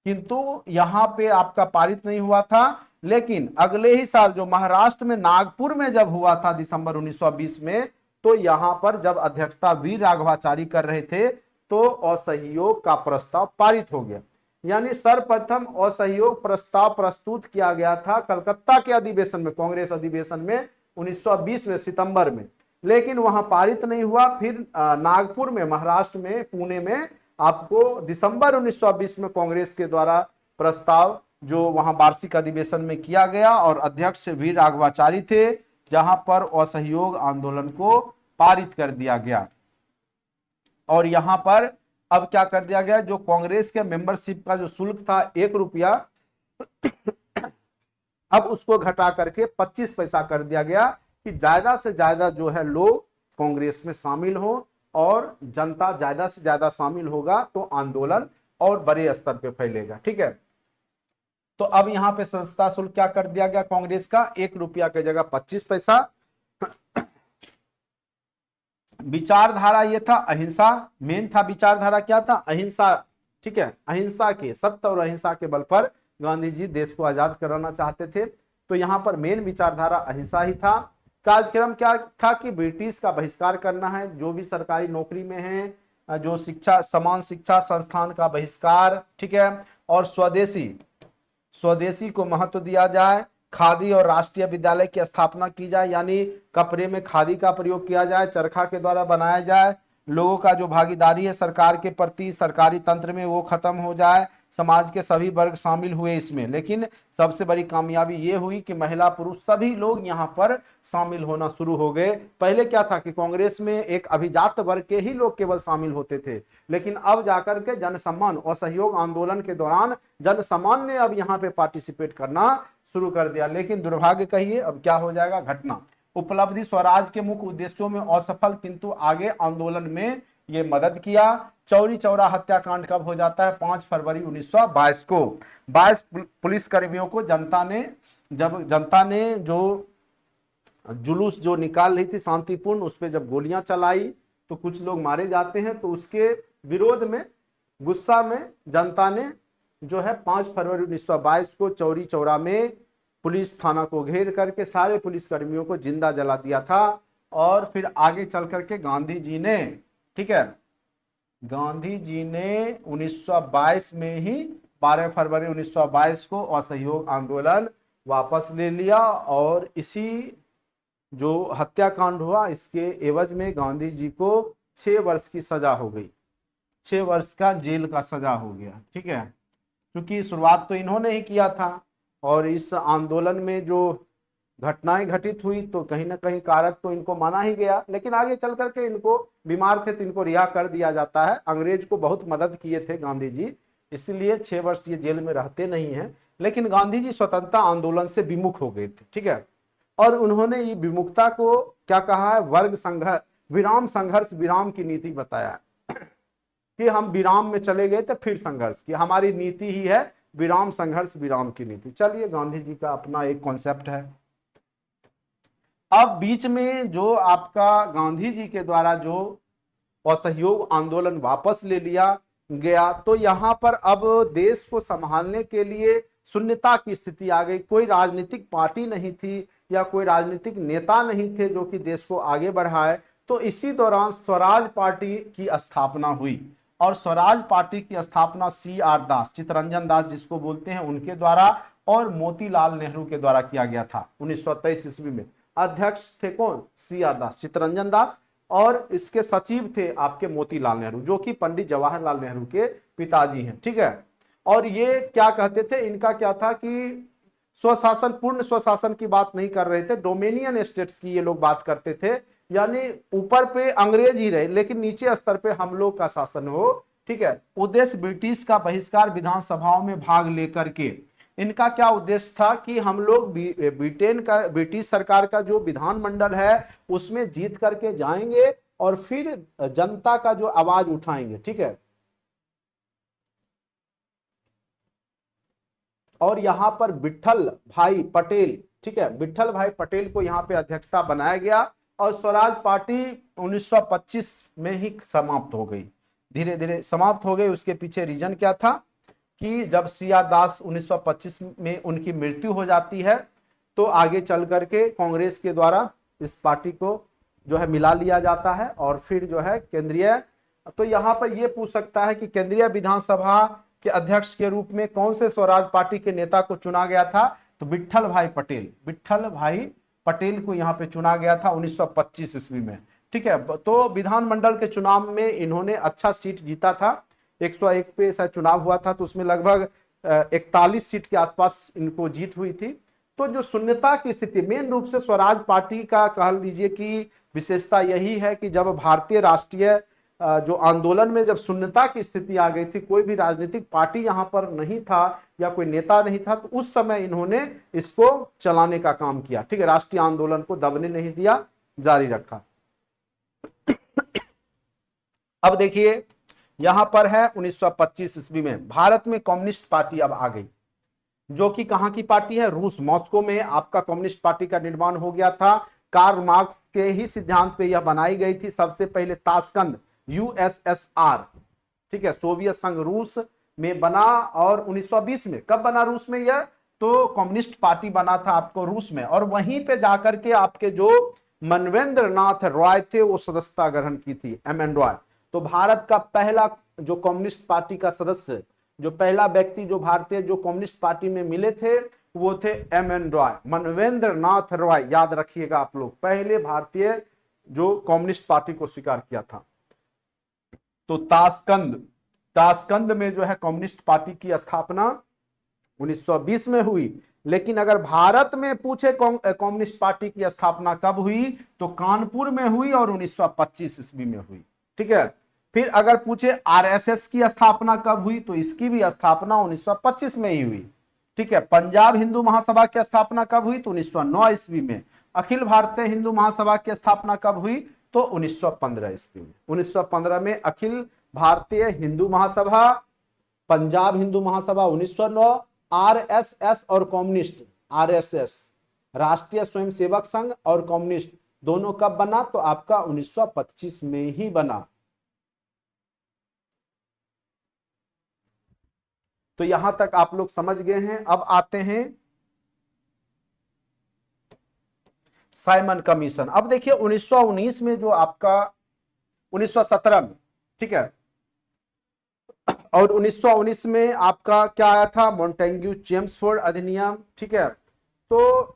किंतु यहाँ पे आपका पारित नहीं हुआ था, लेकिन अगले ही साल जो महाराष्ट्र में नागपुर में जब हुआ था दिसंबर 1920 में, तो यहां पर जब अध्यक्षता वीर राघवाचारी कर रहे थे, तो असहयोग का प्रस्ताव पारित हो गया। यानी सर्वप्रथम असहयोग प्रस्ताव प्रस्तुत किया गया था कलकत्ता के अधिवेशन में, कांग्रेस अधिवेशन में 1920 में सितंबर में, लेकिन वहां पारित नहीं हुआ। फिर नागपुर में, महाराष्ट्र में, पुणे में आपको दिसंबर 1920 में कांग्रेस के द्वारा प्रस्ताव जो वहां वार्षिक अधिवेशन में किया गया, और अध्यक्ष वीर राघवाचारी थे, जहां पर असहयोग आंदोलन को पारित कर दिया गया। और यहां पर अब क्या कर दिया गया, जो कांग्रेस के मेंबरशिप का जो शुल्क था 1 रुपया, अब उसको घटा करके 25 पैसा कर दिया गया, कि ज्यादा से ज्यादा जो है लोग कांग्रेस में शामिल हो, और जनता ज्यादा से ज्यादा शामिल होगा तो आंदोलन और बड़े स्तर पे फैलेगा। ठीक है, तो अब यहां पे संस्था शुल्क क्या कर दिया गया कांग्रेस का, 1 रुपया की जगह 25 पैसा। विचारधारा ये था अहिंसा, मेन था विचारधारा क्या था, अहिंसा। ठीक है, अहिंसा के, सत्य और अहिंसा के बल पर गांधी जी देश को आजाद कराना चाहते थे, तो यहां पर मेन विचारधारा अहिंसा ही था। कार्यक्रम क्या था कि ब्रिटिश का बहिष्कार करना है, जो भी सरकारी नौकरी में है, जो शिक्षा, समान शिक्षा संस्थान का बहिष्कार। ठीक है, और स्वदेशी, स्वदेशी को महत्व दिया जाए, खादी और राष्ट्रीय विद्यालय की स्थापना की जाए, यानी कपड़े में खादी का प्रयोग किया जाए, चरखा के द्वारा बनाया जाए, लोगों का जो भागीदारी है सरकार के प्रति, सरकारी तंत्र में, वो खत्म हो जाए, समाज के सभी वर्ग शामिल हुए इसमें। लेकिन सबसे बड़ी कामयाबी ये हुई कि महिला पुरुष सभी लोग यहाँ पर शामिल होना शुरू हो गए। पहले क्या था कि कांग्रेस में एक अभिजात वर्ग के ही लोग केवल शामिल होते थे, लेकिन अब जाकर के जनसम्मान और सहयोग आंदोलन के दौरान जनसम्मान ने अब यहाँ पे पार्टिसिपेट करना शुरू कर दिया। लेकिन दुर्भाग्य कहिए अब क्या हो जाएगा, घटना उपलब्धि स्वराज के मुख्य उद्देश्यों में असफल, किंतु आगे आंदोलन में ये मदद किया। चौरी चौरा हत्याकांड कब हो जाता है, 5 फरवरी 1922 को। 22 पुलिस कर्मियों को जनता ने, जब जनता ने जो जुलूस जो निकाल रही थी शांतिपूर्ण, उस पर जब गोलियां चलाई तो कुछ लोग मारे जाते हैं, तो उसके विरोध में, गुस्सा में जनता ने जो है 5 फरवरी 1922 को चौरी चौरा में पुलिस थाना को घेर करके सारे पुलिस कर्मियों को जिंदा जला दिया था। और फिर आगे चल करके गांधी जी ने, ठीक है, गांधी जी ने 1922 में ही 12 फरवरी 1922 को असहयोग आंदोलन वापस ले लिया, और इसी जो हत्याकांड हुआ इसके एवज में गांधी जी को 6 वर्ष की सजा हो गई, 6 वर्ष का जेल का सजा हो गया। ठीक है, क्योंकि शुरुआत तो इन्होंने ही किया था, और इस आंदोलन में जो घटनाएं घटित हुई तो कहीं ना कहीं कारक तो इनको माना ही गया, लेकिन आगे चल करके इनको, बीमार थे तो इनको रिहा कर दिया जाता है। अंग्रेज को बहुत मदद किए थे गांधी जी, इसलिए 6 वर्ष ये जेल में रहते नहीं हैं। लेकिन गांधी जी स्वतंत्रता आंदोलन से विमुख हो गए थे। ठीक है, और उन्होंने ये विमुखता को क्या कहा है, वर्ग संघर्ष, विराम संघर्ष विराम की नीति बताया कि हम विराम में चले गए थे फिर संघर्ष की, हमारी नीति ही है विराम संघर्ष विराम की नीति। चलिए, गांधी जी का अपना एक कॉन्सेप्ट है। अब बीच में जो आपका गांधी जी के द्वारा जो असहयोग आंदोलन वापस ले लिया गया, तो यहां पर अब देश को संभालने के लिए शून्यता की स्थिति आ गई। कोई राजनीतिक पार्टी नहीं थी या कोई राजनीतिक नेता नहीं थे जो कि देश को आगे बढ़ाए। तो इसी दौरान स्वराज पार्टी की स्थापना हुई, और स्वराज पार्टी की स्थापना CR दास, चित्तरंजन दास जिसको बोलते हैं, उनके द्वारा और मोतीलाल नेहरू के द्वारा किया गया था 1923 ईस्वी में। अध्यक्ष थे कौन, CR दास, चित्तरंजन दास, और इसके सचिव थे आपके मोतीलाल नेहरू, जो कि पंडित जवाहरलाल नेहरू के पिताजी हैं। ठीक है, और ये क्या कहते थे, इनका क्या था कि स्वशासन, पूर्ण स्वशासन की बात नहीं कर रहे थे, डोमिनियन स्टेट्स की ये लोग बात करते थे, यानी ऊपर पे अंग्रेज ही रहे लेकिन नीचे स्तर पे हम लोग का शासन हो। ठीक है, उद्देश्य ब्रिटिश का बहिष्कार, विधानसभाओं में भाग लेकर के इनका क्या उद्देश्य था कि हम लोग ब्रिटेन का, ब्रिटिश सरकार का जो विधानमंडल है उसमें जीत करके जाएंगे और फिर जनता का जो आवाज उठाएंगे। ठीक है, और यहां पर विट्ठल भाई पटेल, ठीक है, विट्ठल भाई पटेल को यहां पे अध्यक्षता बनाया गया, और स्वराज पार्टी 1925 में ही समाप्त हो गई, धीरे धीरे समाप्त हो गई। उसके पीछे रीजन क्या था कि जब CR दास 1925 में उनकी मृत्यु हो जाती है, तो आगे चल करके कांग्रेस के द्वारा इस पार्टी को जो है मिला लिया जाता है, और फिर जो है केंद्रीय, तो यहां पर यह पूछ सकता है कि केंद्रीय विधानसभा के अध्यक्ष के रूप में कौन से स्वराज पार्टी के नेता को चुना गया था, तो विट्ठल भाई पटेल, विट्ठल भाई पटेल को यहां पे चुना गया था 1925 ईस्वी में। ठीक है, तो विधानमंडल के चुनाव में इन्होंने अच्छा सीट जीता था, 101 पे ऐसा चुनाव हुआ था, तो उसमें लगभग 41 सीट के आसपास इनको जीत हुई थी। तो जो शून्यता की स्थिति, मेन रूप से स्वराज पार्टी का कह लीजिए कि विशेषता यही है कि जब भारतीय राष्ट्रीय जो आंदोलन में जब शून्यता की स्थिति आ गई थी, कोई भी राजनीतिक पार्टी यहां पर नहीं था या कोई नेता नहीं था, तो उस समय इन्होंने इसको चलाने का काम किया। ठीक है, राष्ट्रीय आंदोलन को दबने नहीं दिया, जारी रखा। अब देखिए यहां पर है 1925 ईस्वी में भारत में कम्युनिस्ट पार्टी अब आ गई, जो कि कहां की पार्टी है, रूस, मॉस्को में आपका कम्युनिस्ट पार्टी का निर्माण हो गया था। कार्ल मार्क्स के ही सिद्धांत पे यह बनाई गई थी। सबसे पहले ताशकंद यूएसएसआर, ठीक है, सोवियत संघ रूस में बना। और 1920 में कब बना रूस में यह, तो कम्युनिस्ट पार्टी बना था आपको रूस में, और वहीं पे जाकर के आपके जो मनवेंद्र नाथ रॉय थे वो सदस्यता ग्रहण की थी, एम.एन. रॉय। तो भारत का पहला जो कम्युनिस्ट पार्टी का सदस्य, जो पहला व्यक्ति जो भारतीय जो कम्युनिस्ट पार्टी में मिले थे, वो थे एम.एन. रॉय, मनवेंद्र नाथ रॉय। याद रखिएगा आप लोग, पहले भारतीय जो कम्युनिस्ट पार्टी को स्वीकार किया था। तो ताशकंद में जो है कम्युनिस्ट पार्टी की स्थापना 1920 में हुई। लेकिन अगर भारत में पूछे कम्युनिस्ट पार्टी की स्थापना कब हुई, तो कानपुर में हुई और 1925 ईस्वी में हुई। ठीक है, फिर अगर पूछे आरएसएस की स्थापना कब हुई, तो इसकी भी स्थापना 1925 में ही हुई। ठीक है, पंजाब हिंदू महासभा की स्थापना कब हुई, तो 1909 ईस्वी में। अखिल भारतीय हिंदू महासभा की स्थापना कब हुई, तो 1915 ईस्वी में। 1915 में अखिल भारतीय हिंदू महासभा, पंजाब हिंदू महासभा 1909, आरएसएस और कम्युनिस्ट, आरएसएस राष्ट्रीय स्वयंसेवक संघ और कम्युनिस्ट दोनों कब बना, तो आपका 1925 में ही बना। तो यहां तक आप लोग समझ गए हैं। अब आते हैं साइमन कमीशन। अब देखिए 1919 में जो आपका 1917 में, ठीक है, और 1919 में आपका क्या आया था, मॉन्टेग्यू चेम्सफोर्ड अधिनियम। ठीक है, तो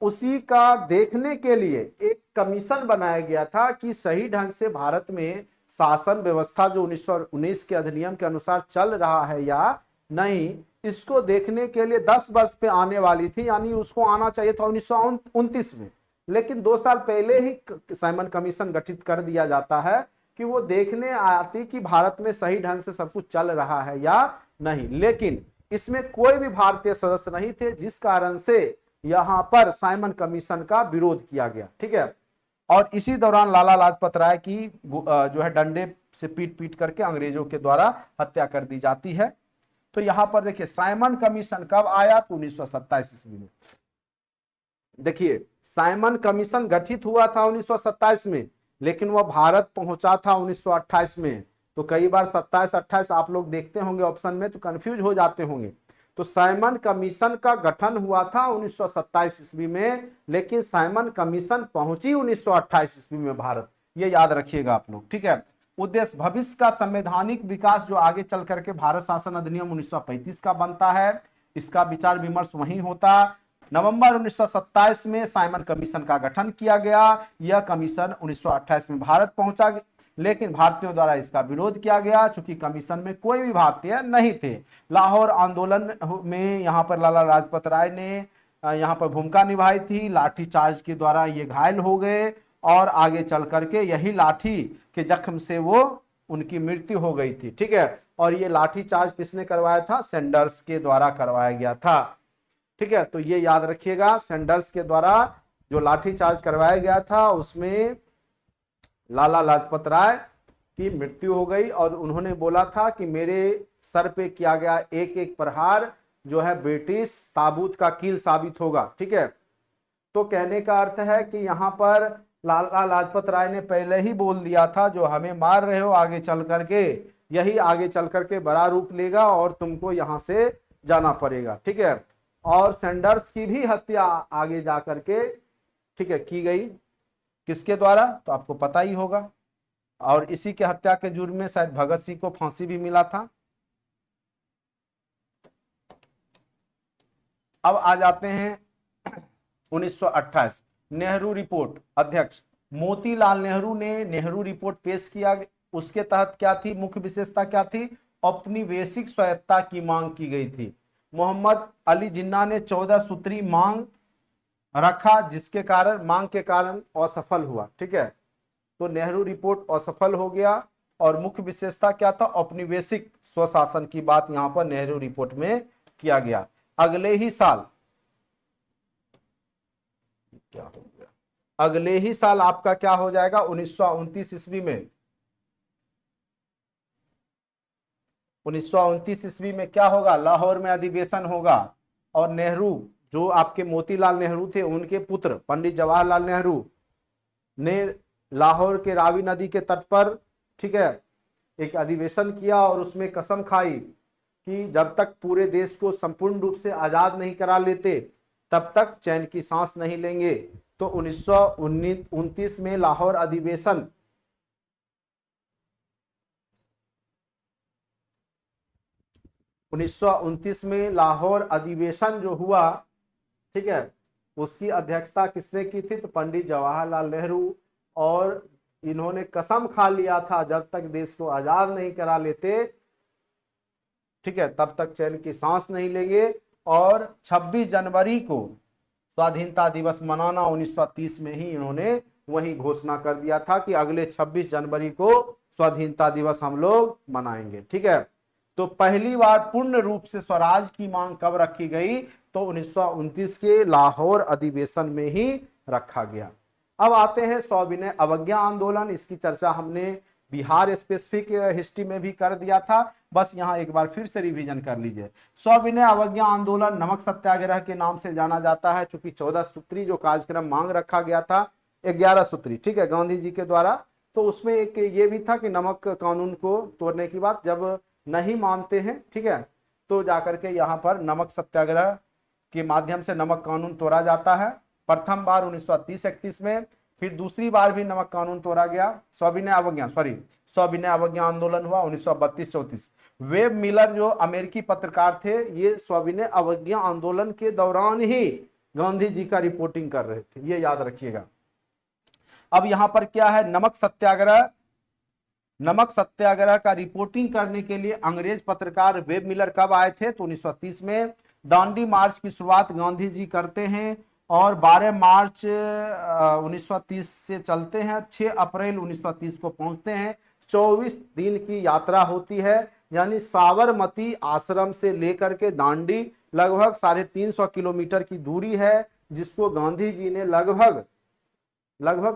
उसी का देखने के लिए एक कमीशन बनाया गया था कि सही ढंग से भारत में शासन व्यवस्था जो 1919 के अधिनियम के अनुसार चल रहा है या नहीं, इसको देखने के लिए 10 वर्ष पे आने वाली थी, यानी उसको आना चाहिए था 1929 में। लेकिन 2 साल पहले ही साइमन कमीशन गठित कर दिया जाता है कि वो देखने आती कि भारत में सही ढंग से सब कुछ चल रहा है या नहीं। लेकिन इसमें कोई भी भारतीय सदस्य नहीं थे, जिस कारण से यहां पर साइमन कमीशन का विरोध किया गया। ठीक है, और इसी दौरान लाला लाजपत राय की जो है डंडे से पीट पीट करके अंग्रेजों के द्वारा हत्या कर दी जाती है। तो यहां पर देखिए साइमन कमीशन कब आया, तो 1927 ईस्वी में। देखिए साइमन कमीशन गठित हुआ था 1927 में, लेकिन वह भारत पहुंचा था 1928 में। तो कई बार 27-28 आप लोग देखते होंगे ऑप्शन में, तो कंफ्यूज हो जाते होंगे। तो साइमन कमीशन का गठन हुआ था 1927 ईस्वी में, लेकिन साइमन कमीशन पहुंची 1928 ईस्वी में भारत। ये याद रखिएगा आप लोग। ठीक है, उद्देश्य भविष्य का संवैधानिक विकास जो आगे चल करके भारत शासन अधिनियम 1935 का बनता है, इसका विचार विमर्श वहीं होता। नवंबर 1927 में साइमन कमीशन का गठन किया गया। यह कमीशन 1928 में भारत पहुंचा, लेकिन भारतीयों द्वारा इसका विरोध किया गया, चूंकि कमीशन में कोई भी भारतीय नहीं थे। लाहौर आंदोलन में यहां पर लाला लाजपत राय ने यहां पर भूमिका निभाई थी। लाठी चार्ज के द्वारा ये घायल हो गए और आगे चल करके यही लाठी के जख्म से वो उनकी मृत्यु हो गई थी। ठीक है, और ये लाठी चार्ज किसने करवाया था, सैंडर्स के द्वारा करवाया गया था। ठीक है, तो ये याद रखिएगा, सैंडर्स के द्वारा जो लाठी चार्ज करवाया गया था उसमें लाला लाजपत राय की मृत्यु हो गई, और उन्होंने बोला था कि मेरे सर पे किया गया एक एक प्रहार जो है ब्रिटिश ताबूत का कील साबित होगा। ठीक है, तो कहने का अर्थ है कि यहां पर लाला लाजपत राय ने पहले ही बोल दिया था, जो हमें मार रहे हो आगे चल करके, यही आगे चल करके बड़ा रूप लेगा और तुमको यहां से जाना पड़ेगा। ठीक है, और सैंडर्स की भी हत्या आगे जा करके, ठीक है, की गई। किसके द्वारा, तो आपको पता ही होगा। और इसी के हत्या के जुर्म में शायद भगत सिंह को फांसी भी मिला था। अब आ जाते हैं 1928 नेहरू रिपोर्ट। अध्यक्ष मोतीलाल नेहरू ने नेहरू रिपोर्ट पेश किया। उसके तहत क्या थी, मुख्य विशेषता क्या थी, औपनिवेशिक स्वायत्तता की मांग की गई थी। मोहम्मद अली जिन्ना ने 14 सूत्री मांग रखा, जिसके कारण मांग के कारण असफल हुआ। ठीक है, तो नेहरू रिपोर्ट असफल हो गया और मुख्य विशेषता क्या था, औपनिवेशिक स्वशासन की बात यहां पर नेहरू रिपोर्ट में किया गया। अगले ही साल, क्या हो गया, अगले ही साल आपका क्या हो जाएगा, 1929 ईस्वी में, 1929 ईस्वी में क्या होगा, लाहौर में अधिवेशन होगा। और नेहरू, जो आपके मोतीलाल नेहरू थे, उनके पुत्र पंडित जवाहरलाल नेहरू ने लाहौर के रावी नदी के तट पर, ठीक है, एक अधिवेशन किया और उसमें कसम खाई कि जब तक पूरे देश को संपूर्ण रूप से आजाद नहीं करा लेते तब तक चैन की सांस नहीं लेंगे। तो 1929 में लाहौर अधिवेशन, 1929 में लाहौर अधिवेशन जो हुआ, ठीक है, उसकी अध्यक्षता किसने की थी, तो पंडित जवाहरलाल नेहरू। और इन्होंने कसम खा लिया था जब तक देश को आजाद नहीं करा लेते, ठीक है, तब तक चैन की सांस नहीं लेंगे। और 26 जनवरी को स्वाधीनता दिवस मनाना 1930 में ही इन्होंने वही घोषणा कर दिया था कि अगले 26 जनवरी को स्वाधीनता दिवस हम लोग मनाएंगे, ठीक है। तो पहली बार पूर्ण रूप से स्वराज की मांग कब रखी गई, तो 1929 के लाहौर अधिवेशन में ही रखा गया। अब आते हैं सविनय अवज्ञा आंदोलन। इसकी चर्चा हमने बिहार स्पेसिफिक हिस्ट्री में भी कर दिया था, बस यहां एक बार फिर से रिवीजन कर लीजिए। सविनय अवज्ञा आंदोलन नमक सत्याग्रह के नाम से जाना जाता है, चूंकि 14 सूत्री जो कार्यक्रम मांग रखा गया था, 11 सूत्री, ठीक है, गांधी जी के द्वारा। तो उसमें एक ये भी था कि नमक कानून को तोड़ने की बात, जब नहीं मानते हैं, ठीक है, तो जाकर के यहाँ पर नमक सत्याग्रह के माध्यम से नमक कानून तोड़ा जाता है। प्रथम बार 1930-31 में, फिर दूसरी बार भी नमक कानून तोड़ा गया। सविनय अवज्ञा आंदोलन हुआ 1932-34। वेब मिलर जो अमेरिकी पत्रकार थे, ये सविनय अवज्ञा आंदोलन के दौरान ही गांधी जी का रिपोर्टिंग कर रहे थे, ये याद रखिएगा। अब यहां पर क्या है, नमक सत्याग्रह का रिपोर्टिंग करने के लिए अंग्रेज पत्रकार वेब मिलर कब आए थे, तो 1930 में। दांडी मार्च की शुरुआत गांधी जी करते हैं और 12 मार्च 1930 से चलते हैं, 6 अप्रैल 1930 को पहुंचते हैं। 24 दिन की यात्रा होती है, यानी साबरमती आश्रम से लेकर के दांडी लगभग 350 किलोमीटर की दूरी है, जिसको गांधी जी ने लगभग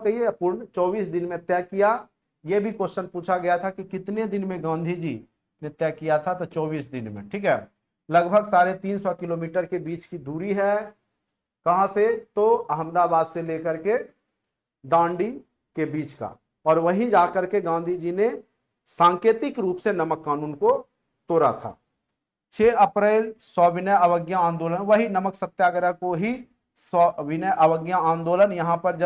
कहिए पूर्ण 24 दिन में तय किया। यह भी क्वेश्चन पूछा गया था कि कितने दिन में गांधी जी ने तय किया था, तो 24 दिन में, ठीक है। लगभग 350 किलोमीटर के बीच की दूरी है, कहां से, तो अहमदाबाद से लेकर के दांडी के बीच का। और वहीं जाकर के गांधी जी ने सांकेतिक रूप से नमक कानून को तोड़ा था। 6 अप्रैल सविनय अवज्ञा आंदोलन, वही नमक सत्याग्रह को ही सविनय अवज्ञा आंदोलन, यहां पर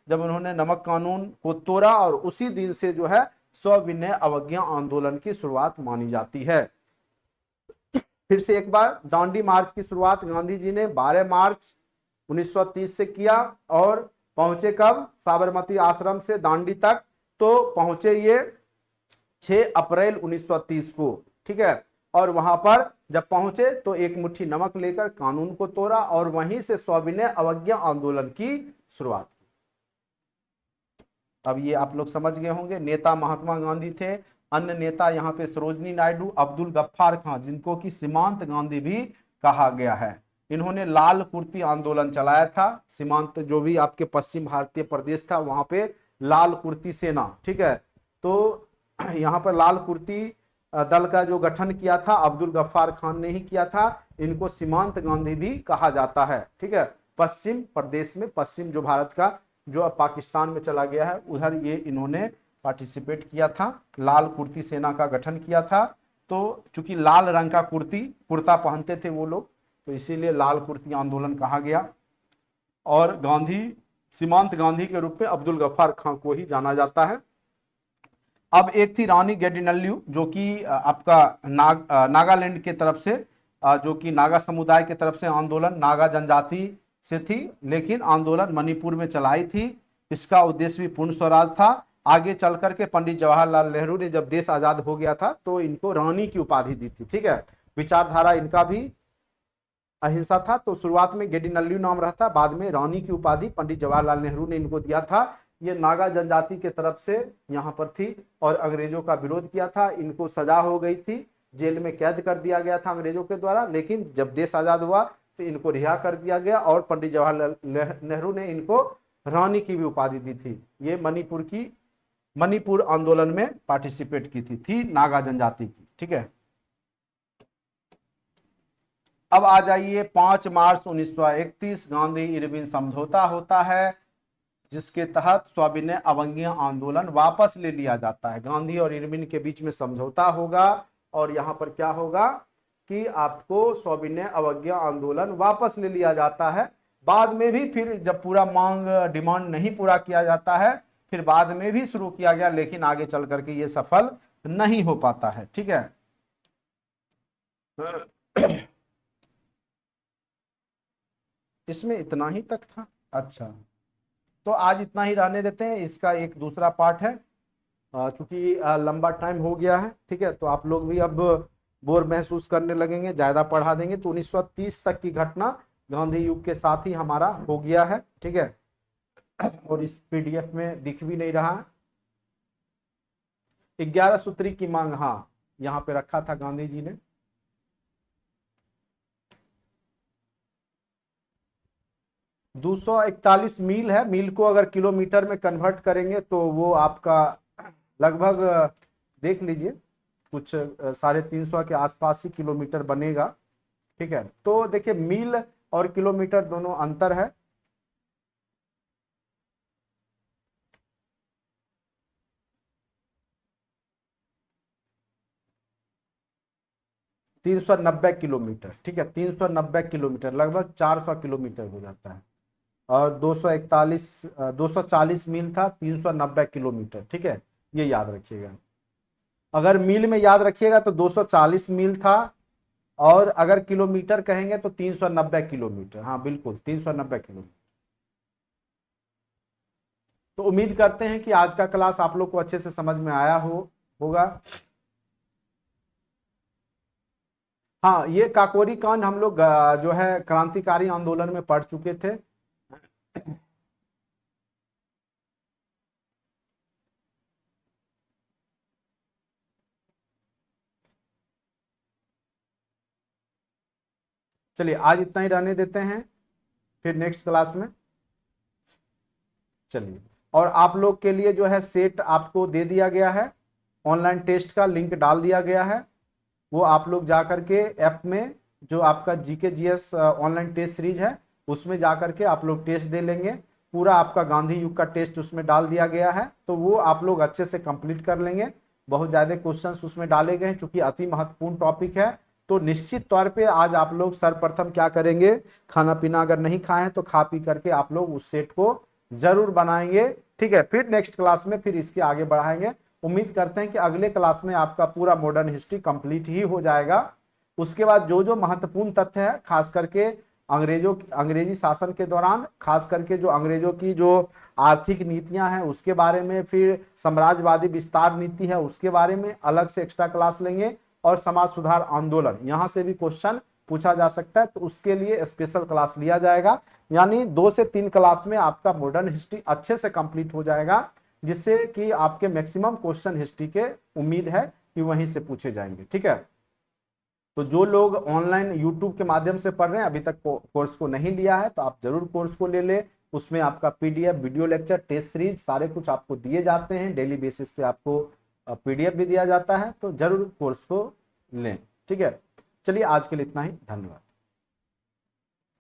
जब उन्होंने नमक कानून को तोड़ा, और उसी दिन से जो है सविनय अवज्ञा आंदोलन की शुरुआत मानी जाती है। फिर से एक बार, दांडी मार्च की शुरुआत गांधी जी ने 12 मार्च 1930 से किया, और पहुंचे कब, साबरमती आश्रम से दांडी तक, तो पहुंचे ये 6 अप्रैल 1930 को, ठीक है। और वहां पर जब पहुंचे तो एक मुट्ठी नमक लेकर कानून को तोड़ा, और वहीं से सविनय अवज्ञा आंदोलन की शुरुआत। अब ये आप लोग समझ गए होंगे। नेता महात्मा गांधी थे, अन्य नेता यहाँ पे सरोजनी नायडू, अब्दुल गफ्फार खां, जिनको कि सीमांत गांधी भी कहा गया है। इन्होंने लाल कुर्ती आंदोलन चलाया था। सीमांत जो भी आपके पश्चिम भारतीय प्रदेश था, वहां पे लाल कुर्ती सेना, ठीक है। तो यहाँ पर लाल कुर्ती दल का जो गठन किया था अब्दुल गफ्फार खान ने ही किया था। इनको सीमांत गांधी भी कहा जाता है, ठीक है। पश्चिम प्रदेश में, पश्चिम जो भारत का, जो अब पाकिस्तान में चला गया है, उधर ये इन्होंने पार्टिसिपेट किया था, लाल कुर्ती सेना का गठन किया था। तो चूंकि लाल रंग का कुर्ता पहनते थे वो लोग, तो इसीलिए लाल कुर्ती आंदोलन कहा गया। और सीमांत गांधी के रूप में अब्दुल गफ्फार खान को ही जाना जाता है। अब एक थी रानी गेडिनल्यू, जो कि आपका नागालैंड के तरफ से, जो कि नागा समुदाय के तरफ से आंदोलन, नागा जनजाति से थी, लेकिन आंदोलन मणिपुर में चलाई थी। इसका उद्देश्य भी पूर्ण स्वराज था। आगे चल करके पंडित जवाहरलाल नेहरू ने जब देश आजाद हो गया था तो इनको रानी की उपाधि दी थी, ठीक है। विचारधारा इनका भी अहिंसा था, तो शुरुआत में गेडिनल्यू नाम रहता, बाद में रानी की उपाधि पंडित जवाहरलाल नेहरू ने इनको दिया था। ये नागा जनजाति के तरफ से यहाँ पर थी और अंग्रेजों का विरोध किया था। इनको सजा हो गई थी, जेल में कैद कर दिया गया था अंग्रेजों के द्वारा, लेकिन जब देश आजाद हुआ तो इनको रिहा कर दिया गया और पंडित जवाहरलाल नेहरू ने इनको रानी की भी उपाधि दी थी। ये मणिपुर आंदोलन में पार्टिसिपेट की थी नागा जनजाति की। ठीक है, अब आ जाइए 5 मार्च 1931 गांधी इरविन समझौता होता है, जिसके तहत सविनय अवज्ञा आंदोलन वापस ले लिया जाता है। गांधी और इरविन के बीच में समझौता होगा और यहां पर क्या होगा कि आपको सविनय अवज्ञा आंदोलन वापस ले लिया जाता है। बाद में भी फिर जब पूरा मांग डिमांड नहीं पूरा किया जाता है, फिर बाद में भी शुरू किया गया, लेकिन आगे चल करके ये सफल नहीं हो पाता है। ठीक है, इसमें इतना ही तक था। अच्छा, तो आज इतना ही रहने देते हैं, इसका एक दूसरा पार्ट है, चूंकि लंबा टाइम हो गया है। ठीक है, तो आप लोग भी अब बोर महसूस करने लगेंगे, ज्यादा पढ़ा देंगे तो 1930 तक की घटना गांधी युग के साथ ही हमारा हो गया है। ठीक है, और इस पीडीएफ में दिख भी नहीं रहा है। 11 सूत्री की मांग, हाँ यहाँ पे रखा था गांधी जी ने। दो 241 मील है, मील को अगर किलोमीटर में कन्वर्ट करेंगे तो वो आपका लगभग देख लीजिए कुछ 350 के आसपास ही किलोमीटर बनेगा। ठीक है, तो देखिए मील और किलोमीटर दोनों अंतर है। $390 ठीक है, 390 किलोमीटर लगभग 400 किलोमीटर हो जाता है। और 240 मील था, 390 किलोमीटर। ठीक है, ये याद रखिएगा। अगर मील में याद रखिएगा तो 240 मील था, और अगर किलोमीटर कहेंगे तो 390 किलोमीटर। हाँ बिल्कुल 390 किलोमीटर। तो उम्मीद करते हैं कि आज का क्लास आप लोग को अच्छे से समझ में आया होगा। हाँ, ये काकोरी कांड हम लोग जो है क्रांतिकारी आंदोलन में पढ़ चुके थे। चलिए आज इतना ही रहने देते हैं, फिर नेक्स्ट क्लास में। चलिए, और आप लोग के लिए जो है सेट आपको दे दिया गया है, ऑनलाइन टेस्ट का लिंक डाल दिया गया है। वो आप लोग जाकर के ऐप में जो आपका GK GS online test series है उसमें जाकर के आप लोग टेस्ट दे लेंगे। पूरा आपका गांधी युग का टेस्ट उसमें डाल दिया गया है, तो वो आप लोग अच्छे से कंप्लीट कर लेंगे। बहुत ज़्यादा क्वेश्चंस उसमें डाले गए हैं, चूंकि अति महत्वपूर्ण टॉपिक है। तो निश्चित तौर पे आज आप लोग सर्वप्रथम क्या करेंगे, खाना पीना अगर नहीं खाए हैं तो खा पी करके आप लोग उस सेट को जरूर बनाएंगे। ठीक है, फिर नेक्स्ट क्लास में फिर इसके आगे बढ़ाएंगे। उम्मीद करते हैं कि अगले क्लास में आपका पूरा मॉडर्न हिस्ट्री कंप्लीट ही हो जाएगा। उसके बाद जो जो महत्वपूर्ण तथ्य है, खास करके अंग्रेजी शासन के दौरान, खास करके जो अंग्रेजों की जो आर्थिक नीतियां हैं उसके बारे में, फिर साम्राज्यवादी विस्तार नीति है उसके बारे में अलग से एक्स्ट्रा क्लास लेंगे। और समाज सुधार आंदोलन, यहां से भी क्वेश्चन पूछा जा सकता है, तो उसके लिए स्पेशल क्लास लिया जाएगा। यानी 2 से 3 क्लास में आपका मॉडर्न हिस्ट्री अच्छे से कंप्लीट हो जाएगा, जिससे कि आपके मैक्सिमम क्वेश्चन हिस्ट्री के उम्मीद है कि वहीं से पूछे जाएंगे। ठीक है, तो जो लोग ऑनलाइन यूट्यूब के माध्यम से पढ़ रहे हैं, अभी तक कोर्स को नहीं लिया है, तो आप जरूर कोर्स को ले ले। उसमें आपका PDF, video lecture, test series सारे कुछ आपको दिए जाते हैं। डेली बेसिस पे आपको पीडीएफ भी दिया जाता है, तो जरूर कोर्स को लें। ठीक है, चलिए आज के लिए इतना ही, धन्यवाद।